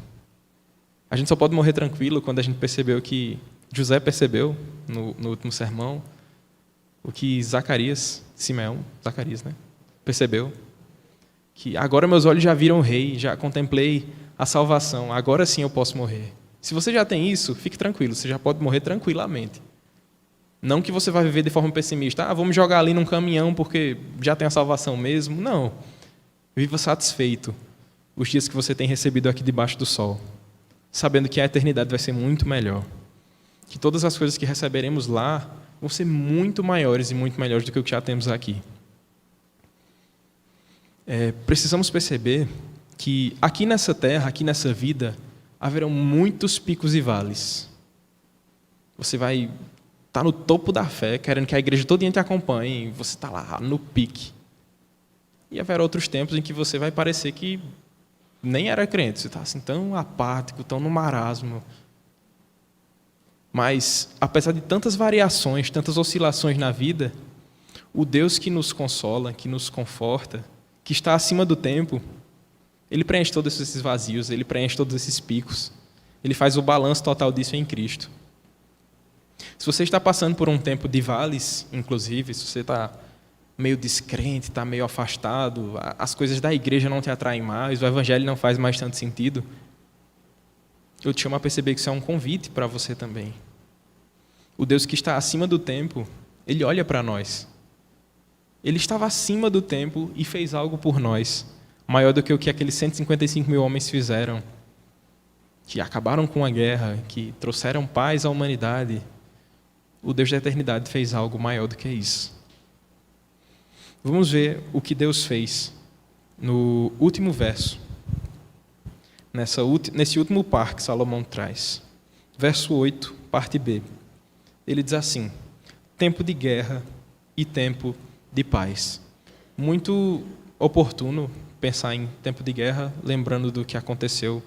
A gente só pode morrer tranquilo quando a gente percebeu que José percebeu, no último sermão, o que Zacarias, Simeão, Zacarias, né? Percebeu, que agora meus olhos já viram o Rei, já contemplei a salvação, agora sim eu posso morrer. Se você já tem isso, fique tranquilo, você já pode morrer tranquilamente. Não que você vai viver de forma pessimista, vamos jogar ali num caminhão porque já tem a salvação mesmo. Não. Viva satisfeito os dias que você tem recebido aqui debaixo do sol, sabendo que a eternidade vai ser muito melhor. Que todas as coisas que receberemos lá vão ser muito maiores e muito melhores do que o que já temos aqui. Precisamos perceber que aqui nessa terra, aqui nessa vida, haverão muitos picos e vales. Você vai estar no topo da fé, querendo que a igreja todinha te acompanhe, e você está lá no pique. E haverá outros tempos em que você vai parecer que nem era crente, você está assim, tão apático, tão no marasmo. Mas, apesar de tantas variações, tantas oscilações na vida, o Deus que nos consola, que nos conforta, que está acima do tempo, Ele preenche todos esses vazios, Ele preenche todos esses picos. Ele faz o balanço total disso em Cristo. Se você está passando por um tempo de vales, inclusive, se você está meio descrente, está meio afastado, as coisas da igreja não te atraem mais, o evangelho não faz mais tanto sentido, eu te chamo a perceber que isso é um convite para você também. O Deus que está acima do tempo, Ele olha para nós. Ele estava acima do tempo e fez algo por nós, maior do que o que aqueles 155 mil homens fizeram, que acabaram com a guerra, que trouxeram paz à humanidade. O Deus da eternidade fez algo maior do que isso. Vamos ver o que Deus fez no último verso, nesse último par que Salomão traz. Verso 8, parte B. Ele diz assim: tempo de guerra e tempo de paz. Muito oportuno pensar em tempo de guerra, lembrando do que aconteceu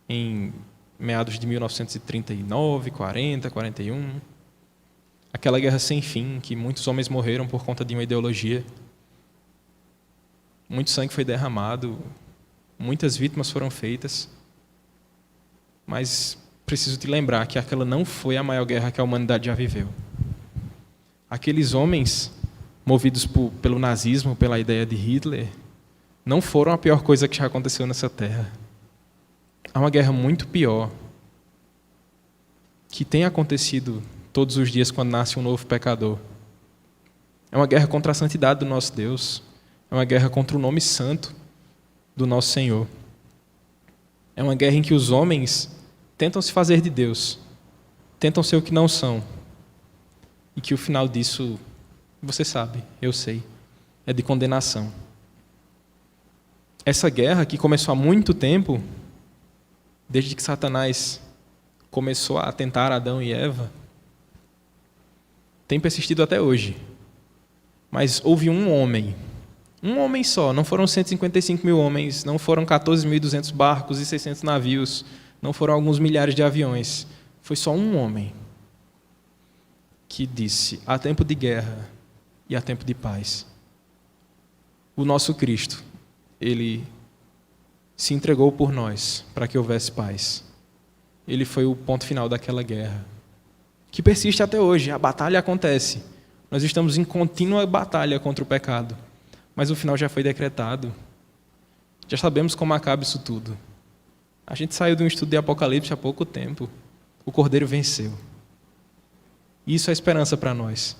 em meados de 1939, 40, 41. Aquela guerra sem fim, que muitos homens morreram por conta de uma ideologia. Muito sangue foi derramado, muitas vítimas foram feitas. Mas preciso te lembrar que aquela não foi a maior guerra que a humanidade já viveu. Aqueles homens, movidos pelo nazismo, pela ideia de Hitler, não foram a pior coisa que já aconteceu nessa terra. Há uma guerra muito pior, que tem acontecido todos os dias quando nasce um novo pecador. É uma guerra contra a santidade do nosso Deus. É uma guerra contra o nome santo do nosso Senhor. É uma guerra em que os homens tentam se fazer de Deus, tentam ser o que não são, e que o final disso, você sabe, eu sei, é de condenação. Essa guerra, que começou há muito tempo, desde que Satanás começou a tentar Adão e Eva, tem persistido até hoje. Mas houve um homem só, não foram 155 mil homens, não foram 14.200 barcos e 600 navios, não foram alguns milhares de aviões. Foi só um homem que disse: há tempo de guerra e há tempo de paz. O nosso Cristo, Ele se entregou por nós para que houvesse paz. Ele foi o ponto final daquela guerra, que persiste até hoje. A batalha acontece. Nós estamos em contínua batalha contra o pecado. Mas o final já foi decretado. Já sabemos como acaba isso tudo. A gente saiu de um estudo de Apocalipse há pouco tempo. O Cordeiro venceu. E isso é esperança para nós.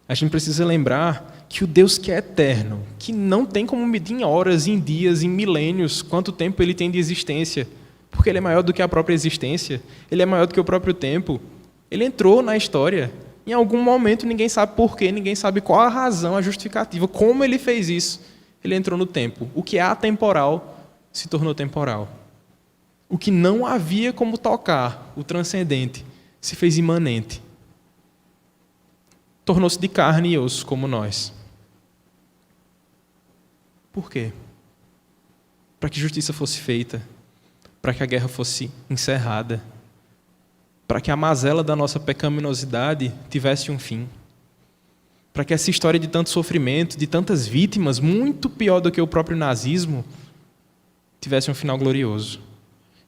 A gente precisa lembrar que o Deus que é eterno, que não tem como medir em horas, em dias, em milênios, quanto tempo Ele tem de existência, porque Ele é maior do que a própria existência, Ele é maior do que o próprio tempo. Ele entrou na história. Em algum momento, ninguém sabe por quê, ninguém sabe qual a razão, a justificativa, como Ele fez isso. Ele entrou no tempo. O que é atemporal se tornou temporal. O que não havia como tocar, o transcendente, se fez imanente. Tornou-se de carne e osso como nós. Por quê? Para que justiça fosse feita, para que a guerra fosse encerrada, para que a mazela da nossa pecaminosidade tivesse um fim, para que essa história de tanto sofrimento, de tantas vítimas, muito pior do que o próprio nazismo, tivesse um final glorioso,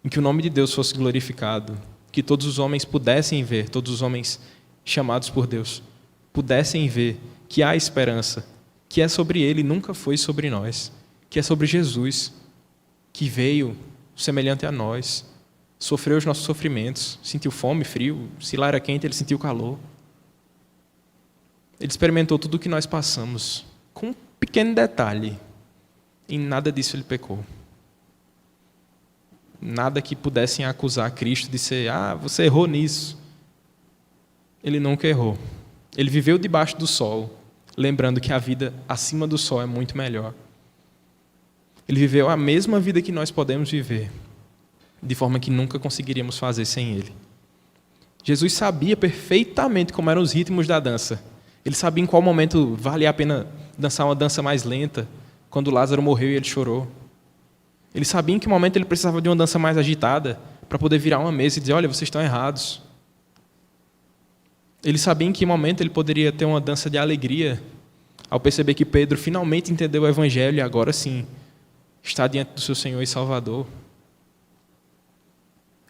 em que o nome de Deus fosse glorificado, que todos os homens pudessem ver, todos os homens chamados por Deus, pudessem ver que há esperança, que é sobre Ele e nunca foi sobre nós, que é sobre Jesus, que veio semelhante a nós, sofreu os nossos sofrimentos, sentiu fome, frio, se lá era quente, ele sentiu calor. Ele experimentou tudo o que nós passamos, com um pequeno detalhe: em nada disso ele pecou. Nada que pudessem acusar Cristo de ser, você errou nisso. Ele nunca errou. Ele viveu debaixo do sol, lembrando que a vida acima do sol é muito melhor. Ele viveu a mesma vida que nós podemos viver, de forma que nunca conseguiríamos fazer sem ele. Jesus sabia perfeitamente como eram os ritmos da dança. Ele sabia em qual momento valia a pena dançar uma dança mais lenta, quando Lázaro morreu e ele chorou. Ele sabia em que momento ele precisava de uma dança mais agitada, para poder virar uma mesa e dizer, olha, vocês estão errados. Ele sabia em que momento ele poderia ter uma dança de alegria, ao perceber que Pedro finalmente entendeu o Evangelho e agora sim está diante do seu Senhor e Salvador.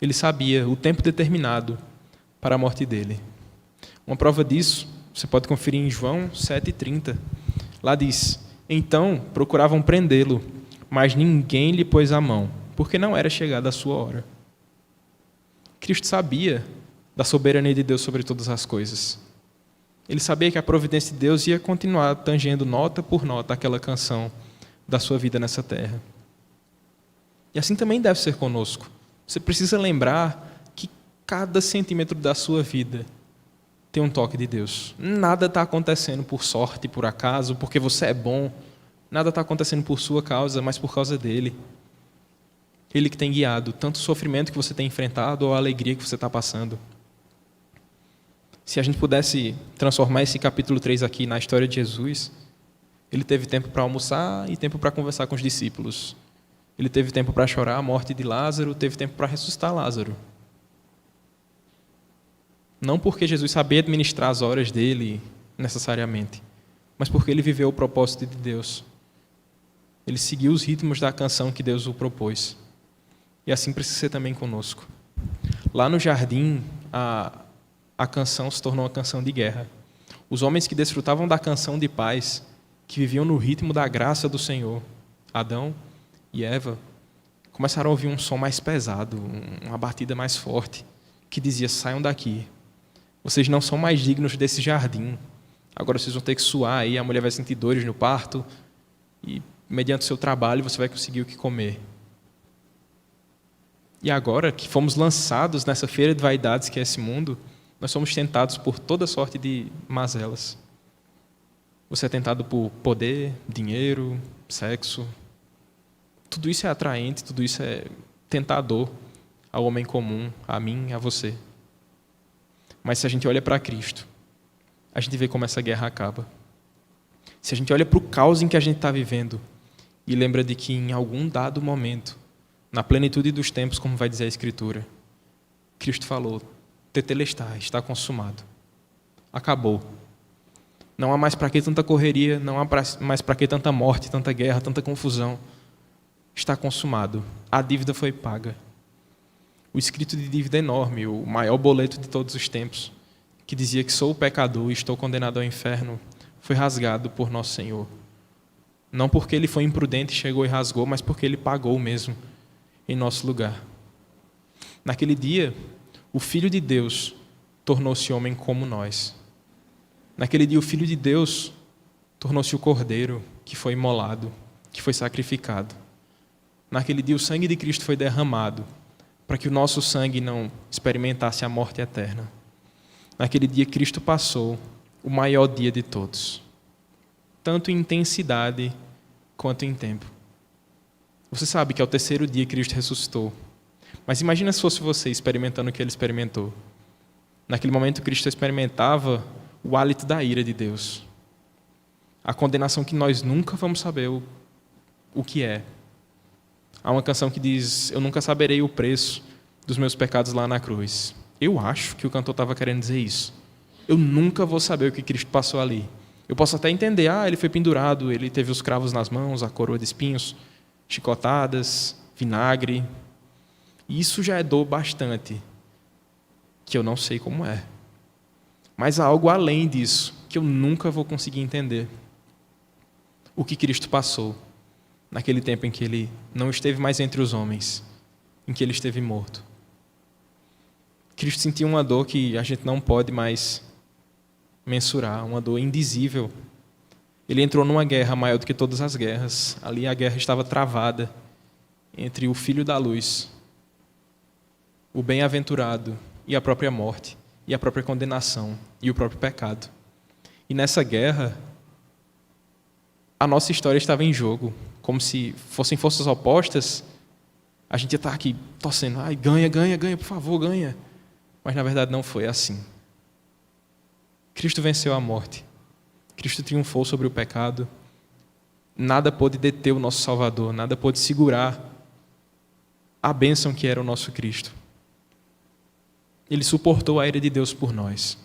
Ele sabia o tempo determinado para a morte dele. Uma prova disso, você pode conferir em João 7,30. Lá diz, então procuravam prendê-lo, mas ninguém lhe pôs a mão, porque não era chegada a sua hora. Cristo sabia da soberania de Deus sobre todas as coisas. Ele sabia que a providência de Deus ia continuar tangendo nota por nota aquela canção da sua vida nessa terra. E assim também deve ser conosco. Você precisa lembrar que cada centímetro da sua vida tem um toque de Deus. Nada está acontecendo por sorte, por acaso, porque você é bom. Nada está acontecendo por sua causa, mas por causa dele. Ele que tem guiado tanto o sofrimento que você tem enfrentado ou a alegria que você está passando. Se a gente pudesse transformar esse capítulo 3 aqui na história de Jesus, ele teve tempo para almoçar e tempo para conversar com os discípulos. Ele teve tempo para chorar a morte de Lázaro, teve tempo para ressuscitar Lázaro. Não porque Jesus sabia administrar as horas dele necessariamente, mas porque ele viveu o propósito de Deus. Ele seguiu os ritmos da canção que Deus o propôs. E assim precisa ser também conosco. Lá no jardim, a canção se tornou uma canção de guerra. Os homens que desfrutavam da canção de paz, que viviam no ritmo da graça do Senhor, Adão e Eva, começaram a ouvir um som mais pesado, uma batida mais forte, que dizia, saiam daqui. Vocês não são mais dignos desse jardim. Agora vocês vão ter que suar aí, a mulher vai sentir dores no parto, e mediante o seu trabalho você vai conseguir o que comer. E agora que fomos lançados nessa feira de vaidades que é esse mundo, nós somos tentados por toda sorte de mazelas. Você é tentado por poder, dinheiro, sexo. Tudo isso é atraente, tudo isso é tentador ao homem comum, a mim, a você. Mas se a gente olha para Cristo, a gente vê como essa guerra acaba. Se a gente olha para o caos em que a gente está vivendo e lembra de que em algum dado momento, na plenitude dos tempos, como vai dizer a Escritura, Cristo falou, tetelestai, está consumado. Acabou. Não há mais para que tanta correria, não há mais para que tanta morte, tanta guerra, tanta confusão. Está consumado. A dívida foi paga. O escrito de dívida enorme, o maior boleto de todos os tempos, que dizia que sou pecador e estou condenado ao inferno, foi rasgado por nosso Senhor. Não porque ele foi imprudente e chegou e rasgou, mas porque ele pagou mesmo em nosso lugar. Naquele dia, o Filho de Deus tornou-se homem como nós. Naquele dia, o Filho de Deus tornou-se o Cordeiro que foi imolado, que foi sacrificado. Naquele dia, o sangue de Cristo foi derramado para que o nosso sangue não experimentasse a morte eterna. Naquele dia, Cristo passou o maior dia de todos, tanto em intensidade quanto em tempo. Você sabe que ao terceiro dia Cristo ressuscitou. Mas imagina se fosse você experimentando o que ele experimentou. Naquele momento, Cristo experimentava o hálito da ira de Deus. A condenação que nós nunca vamos saber o que é. Há uma canção que diz, eu nunca saberei o preço dos meus pecados lá na cruz. Eu acho que o cantor estava querendo dizer isso. Eu nunca vou saber o que Cristo passou ali. Eu posso até entender, ele foi pendurado, ele teve os cravos nas mãos, a coroa de espinhos, chicotadas, vinagre. E isso já é dor bastante, que eu não sei como é. Mas há algo além disso, que eu nunca vou conseguir entender. O que Cristo passou naquele tempo em que ele não esteve mais entre os homens, em que ele esteve morto. Cristo sentiu uma dor que a gente não pode mais mensurar, uma dor indizível. Ele entrou numa guerra maior do que todas as guerras. Ali a guerra estava travada entre o Filho da Luz, o bem-aventurado, e a própria morte, e a própria condenação, e o próprio pecado. E nessa guerra, a nossa história estava em jogo, como se fossem forças opostas. A gente ia estar aqui torcendo, ai, ganha, ganha, ganha, por favor, ganha. Mas na verdade não foi assim. Cristo venceu a morte. Cristo triunfou sobre o pecado. Nada pôde deter o nosso Salvador, nada pôde segurar a bênção que era o nosso Cristo. Ele suportou a ira de Deus por nós,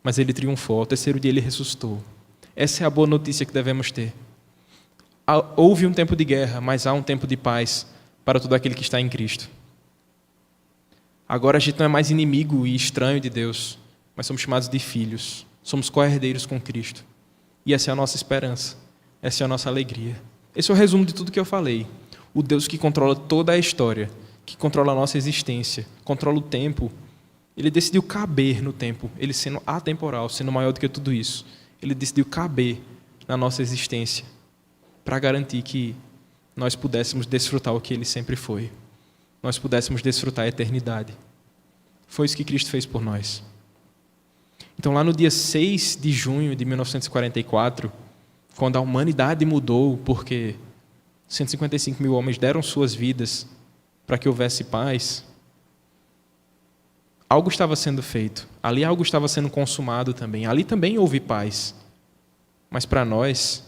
mas ele triunfou. Ao terceiro dia ele ressuscitou. Essa é a boa notícia que devemos ter. Houve um tempo de guerra, mas há um tempo de paz para todo aquele que está em Cristo. Agora a gente não é mais inimigo e estranho de Deus, mas somos chamados de filhos. Somos co-herdeiros com Cristo. E essa é a nossa esperança. Essa é a nossa alegria. Esse é o resumo de tudo que eu falei. O Deus que controla toda a história, que controla a nossa existência, controla o tempo, ele decidiu caber no tempo, ele sendo atemporal, sendo maior do que tudo isso. Ele decidiu caber na nossa existência para garantir que nós pudéssemos desfrutar o que ele sempre foi. Nós pudéssemos desfrutar a eternidade. Foi isso que Cristo fez por nós. Então, lá no dia 6 de junho de 1944, quando a humanidade mudou, porque 155 mil homens deram suas vidas para que houvesse paz, algo estava sendo feito. Ali algo estava sendo consumado também. Ali também houve paz. Mas para nós,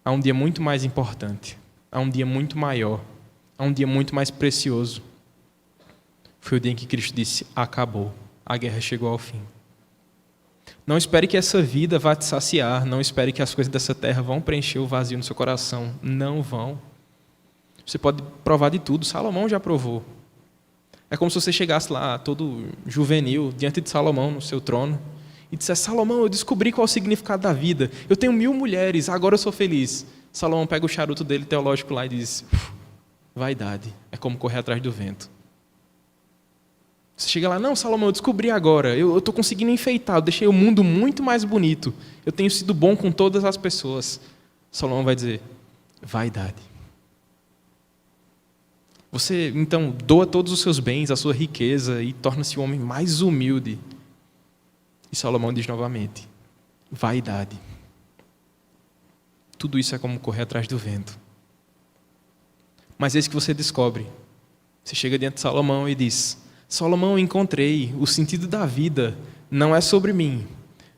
há um dia muito mais importante. Há um dia muito maior. Há um dia muito mais precioso. Foi o dia em que Cristo disse, acabou. A guerra chegou ao fim. Não espere que essa vida vá te saciar. Não espere que as coisas dessa terra vão preencher o vazio no seu coração. Não vão. Você pode provar de tudo. Salomão já provou. É como se você chegasse lá, todo juvenil, diante de Salomão, no seu trono, e dissesse, Salomão, eu descobri qual é o significado da vida. Eu tenho 1000 mulheres, agora eu sou feliz. Salomão pega o charuto dele teológico lá e diz, vaidade, é como correr atrás do vento. Você chega lá, não, Salomão, eu descobri agora, eu estou conseguindo enfeitar, eu deixei o mundo muito mais bonito, eu tenho sido bom com todas as pessoas. Salomão vai dizer, vaidade. Você, então, doa todos os seus bens, a sua riqueza, e torna-se o homem mais humilde. E Salomão diz novamente, vaidade. Tudo isso é como correr atrás do vento. Mas eis que você descobre. Você chega diante de Salomão e diz, Salomão, eu encontrei o sentido da vida. Não é sobre mim,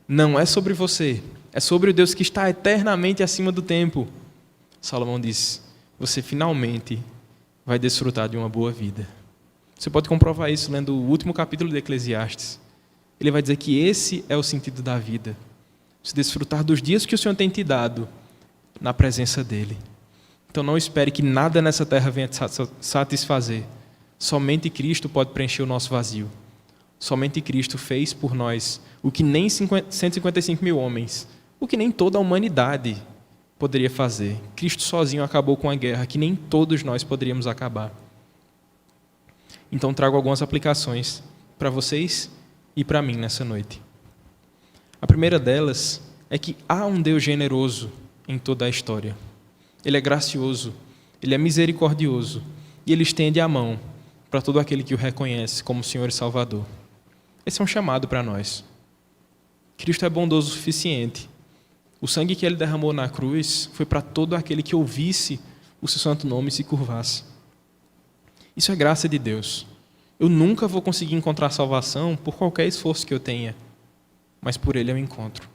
não é sobre você, é sobre o Deus que está eternamente acima do tempo. Salomão diz, você finalmente vai desfrutar de uma boa vida. Você pode comprovar isso lendo o último capítulo de Eclesiastes. Ele vai dizer que esse é o sentido da vida. Se desfrutar dos dias que o Senhor tem te dado na presença dEle. Então não espere que nada nessa terra venha te satisfazer. Somente Cristo pode preencher o nosso vazio. Somente Cristo fez por nós o que nem 155 mil homens, o que nem toda a humanidade poderia fazer. Cristo sozinho acabou com a guerra que nem todos nós poderíamos acabar. Então trago algumas aplicações para vocês e para mim nessa noite. A primeira delas é que há um Deus generoso em toda a história. Ele é gracioso, Ele é misericordioso e Ele estende a mão para todo aquele que o reconhece como Senhor e Salvador. Esse é um chamado para nós. Cristo é bondoso o suficiente. O sangue que Ele derramou na cruz foi para todo aquele que ouvisse o seu santo nome e se curvasse. Isso é graça de Deus. Eu nunca vou conseguir encontrar salvação por qualquer esforço que eu tenha, mas por Ele eu encontro.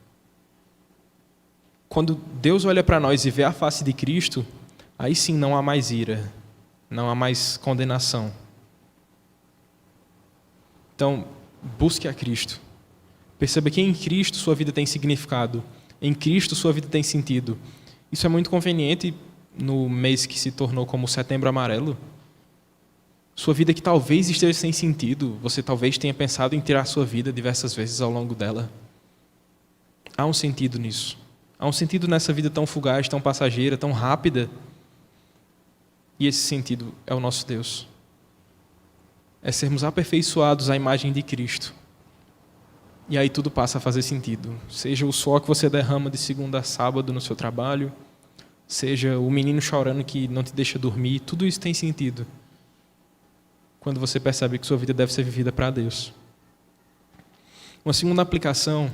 Quando Deus olha para nós e vê a face de Cristo, aí sim não há mais ira, não há mais condenação. Então, busque a Cristo. Perceba que em Cristo sua vida tem significado. Em Cristo sua vida tem sentido. Isso é muito conveniente no mês que se tornou como Setembro Amarelo. Sua vida que talvez esteja sem sentido, você talvez tenha pensado em tirar sua vida diversas vezes ao longo dela. Há um sentido nisso. Há um sentido nessa vida tão fugaz, tão passageira, tão rápida, E esse sentido é o nosso Deus. É sermos aperfeiçoados à imagem de Cristo. E aí tudo passa a fazer sentido. Seja o suor que você derrama de segunda a sábado no seu trabalho, seja o menino chorando que não te deixa dormir, tudo isso tem sentido quando você percebe que sua vida deve ser vivida para Deus. Uma segunda aplicação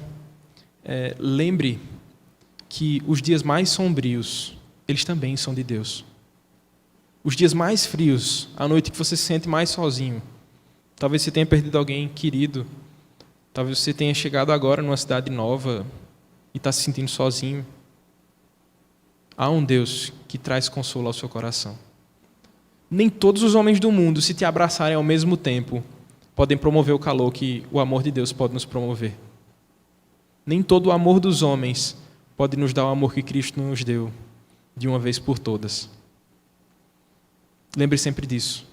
é: lembre que os dias mais sombrios, eles também são de Deus. Os dias mais frios, a noite que você se sente mais sozinho, talvez você tenha perdido alguém querido, talvez você tenha chegado agora numa cidade nova e está se sentindo sozinho. Há um Deus que traz consolo ao seu coração. Nem todos os homens do mundo, se te abraçarem ao mesmo tempo, podem promover o calor que o amor de Deus pode nos promover. Nem todo o amor dos homens pode nos dar o amor que Cristo nos deu, de uma vez por todas. Lembre sempre disso.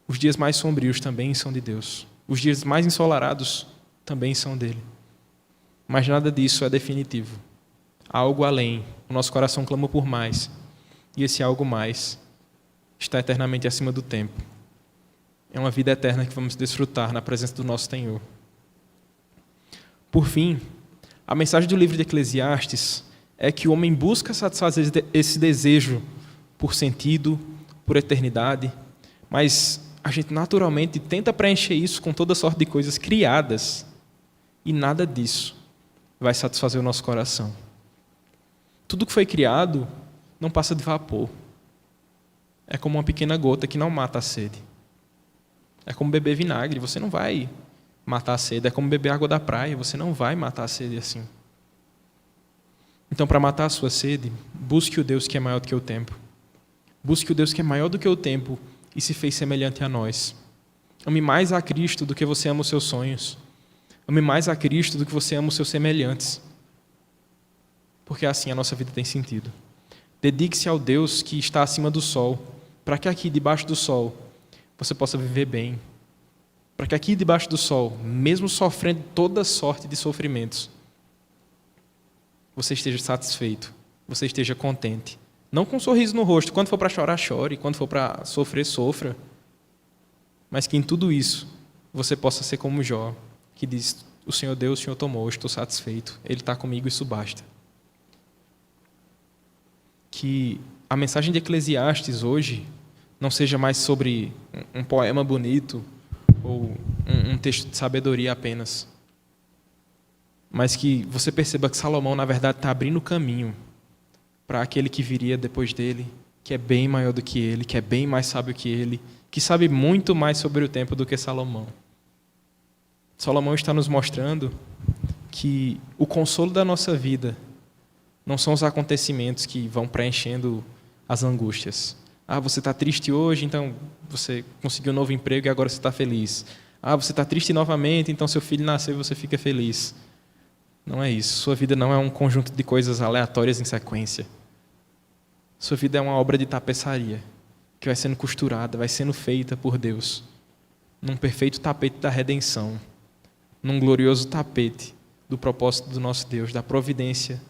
Os dias mais sombrios também são de Deus. Os dias mais ensolarados também são dele. Mas nada disso é definitivo. Há algo além. O nosso coração clama por mais. E esse algo mais está eternamente acima do tempo. É uma vida eterna que vamos desfrutar na presença do nosso Senhor. Por fim, a mensagem do livro de Eclesiastes é que o homem busca satisfazer esse desejo por sentido, por eternidade, mas a gente naturalmente tenta preencher isso com toda sorte de coisas criadas e nada disso vai satisfazer o nosso coração. Tudo que foi criado não passa de vapor. É como uma pequena gota que não mata a sede. É como beber vinagre, você não vai matar a sede. É como beber água da praia, você não vai matar a sede assim. Então, para matar a sua sede, busque o Deus que é maior do que o tempo. Busque o Deus que é maior do que o tempo e se fez semelhante a nós. Ame mais a Cristo do que você ama os seus sonhos. Ame mais a Cristo do que você ama os seus semelhantes. Porque assim a nossa vida tem sentido. Dedique-se ao Deus que está acima do sol, para que aqui debaixo do sol você possa viver bem. Para que aqui debaixo do sol, mesmo sofrendo toda sorte de sofrimentos, você esteja satisfeito, você esteja contente. Não com um sorriso no rosto. Quando for para chorar, chore. Quando for para sofrer, sofra. Mas que em tudo isso você possa ser como Jó, que diz: o Senhor deu, o Senhor tomou, eu estou satisfeito. Ele está comigo, isso basta. Que a mensagem de Eclesiastes hoje não seja mais sobre um poema bonito ou um texto de sabedoria apenas, mas que você perceba que Salomão, na verdade, está abrindo o caminho para aquele que viria depois dele, que é bem maior do que ele, que é bem mais sábio que ele, que sabe muito mais sobre o tempo do que Salomão. Salomão está nos mostrando que o consolo da nossa vida não são os acontecimentos que vão preenchendo as angústias. Você está triste hoje, então você conseguiu um novo emprego e agora você está feliz. Você está triste novamente, então seu filho nasceu e você fica feliz. Não é isso. Sua vida não é um conjunto de coisas aleatórias em sequência. Sua vida é uma obra de tapeçaria que vai sendo costurada, vai sendo feita por Deus num perfeito tapete da redenção, num glorioso tapete do propósito do nosso Deus, da providência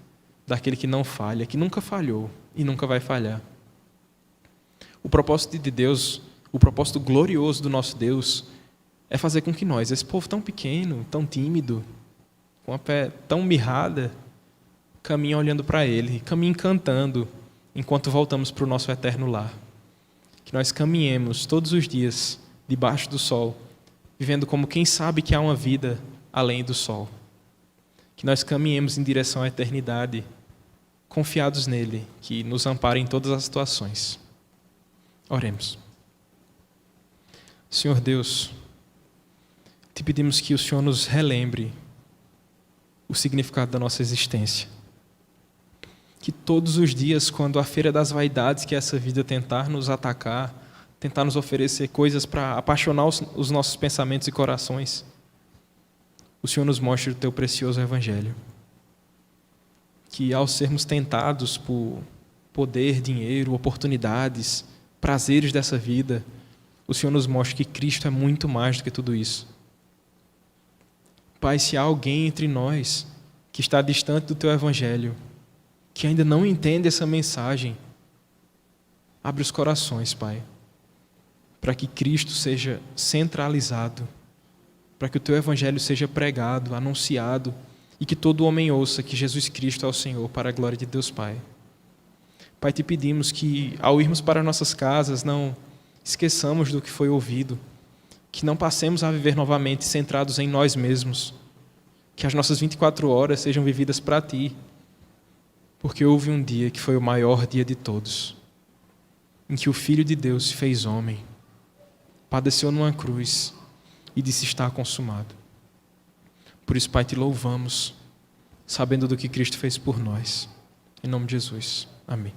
daquele que não falha, que nunca falhou e nunca vai falhar. O propósito de Deus, o propósito glorioso do nosso Deus é fazer com que nós, esse povo tão pequeno, tão tímido, com a pé tão mirrada, caminhe olhando para Ele, caminhe cantando, enquanto voltamos para o nosso eterno lar. Que nós caminhemos todos os dias debaixo do sol, vivendo como quem sabe que há uma vida além do sol. Que nós caminhemos em direção à eternidade, confiados nele, que nos ampare em todas as situações. Oremos. Senhor Deus, te pedimos que o Senhor nos relembre o significado da nossa existência. Que todos os dias, quando a feira das vaidades, que é essa vida tentar nos atacar, tentar nos oferecer coisas para apaixonar os nossos pensamentos e corações, o Senhor nos mostre o teu precioso Evangelho. Que ao sermos tentados por poder, dinheiro, oportunidades, prazeres dessa vida, o Senhor nos mostre que Cristo é muito mais do que tudo isso. Pai, se há alguém entre nós que está distante do teu Evangelho, que ainda não entende essa mensagem, Abre os corações, Pai, para que Cristo seja centralizado, para que o Teu Evangelho seja pregado, anunciado, e que todo homem ouça que Jesus Cristo é o Senhor, para a glória de Deus Pai. Pai, te pedimos que, ao irmos para nossas casas, não esqueçamos do que foi ouvido, que não passemos a viver novamente centrados em nós mesmos, que as nossas 24 horas sejam vividas para Ti, porque houve um dia que foi o maior dia de todos, em que o Filho de Deus se fez homem, padeceu numa cruz e disse: está consumado. Por isso, Pai, te louvamos, sabendo do que Cristo fez por nós. Em nome de Jesus. Amém.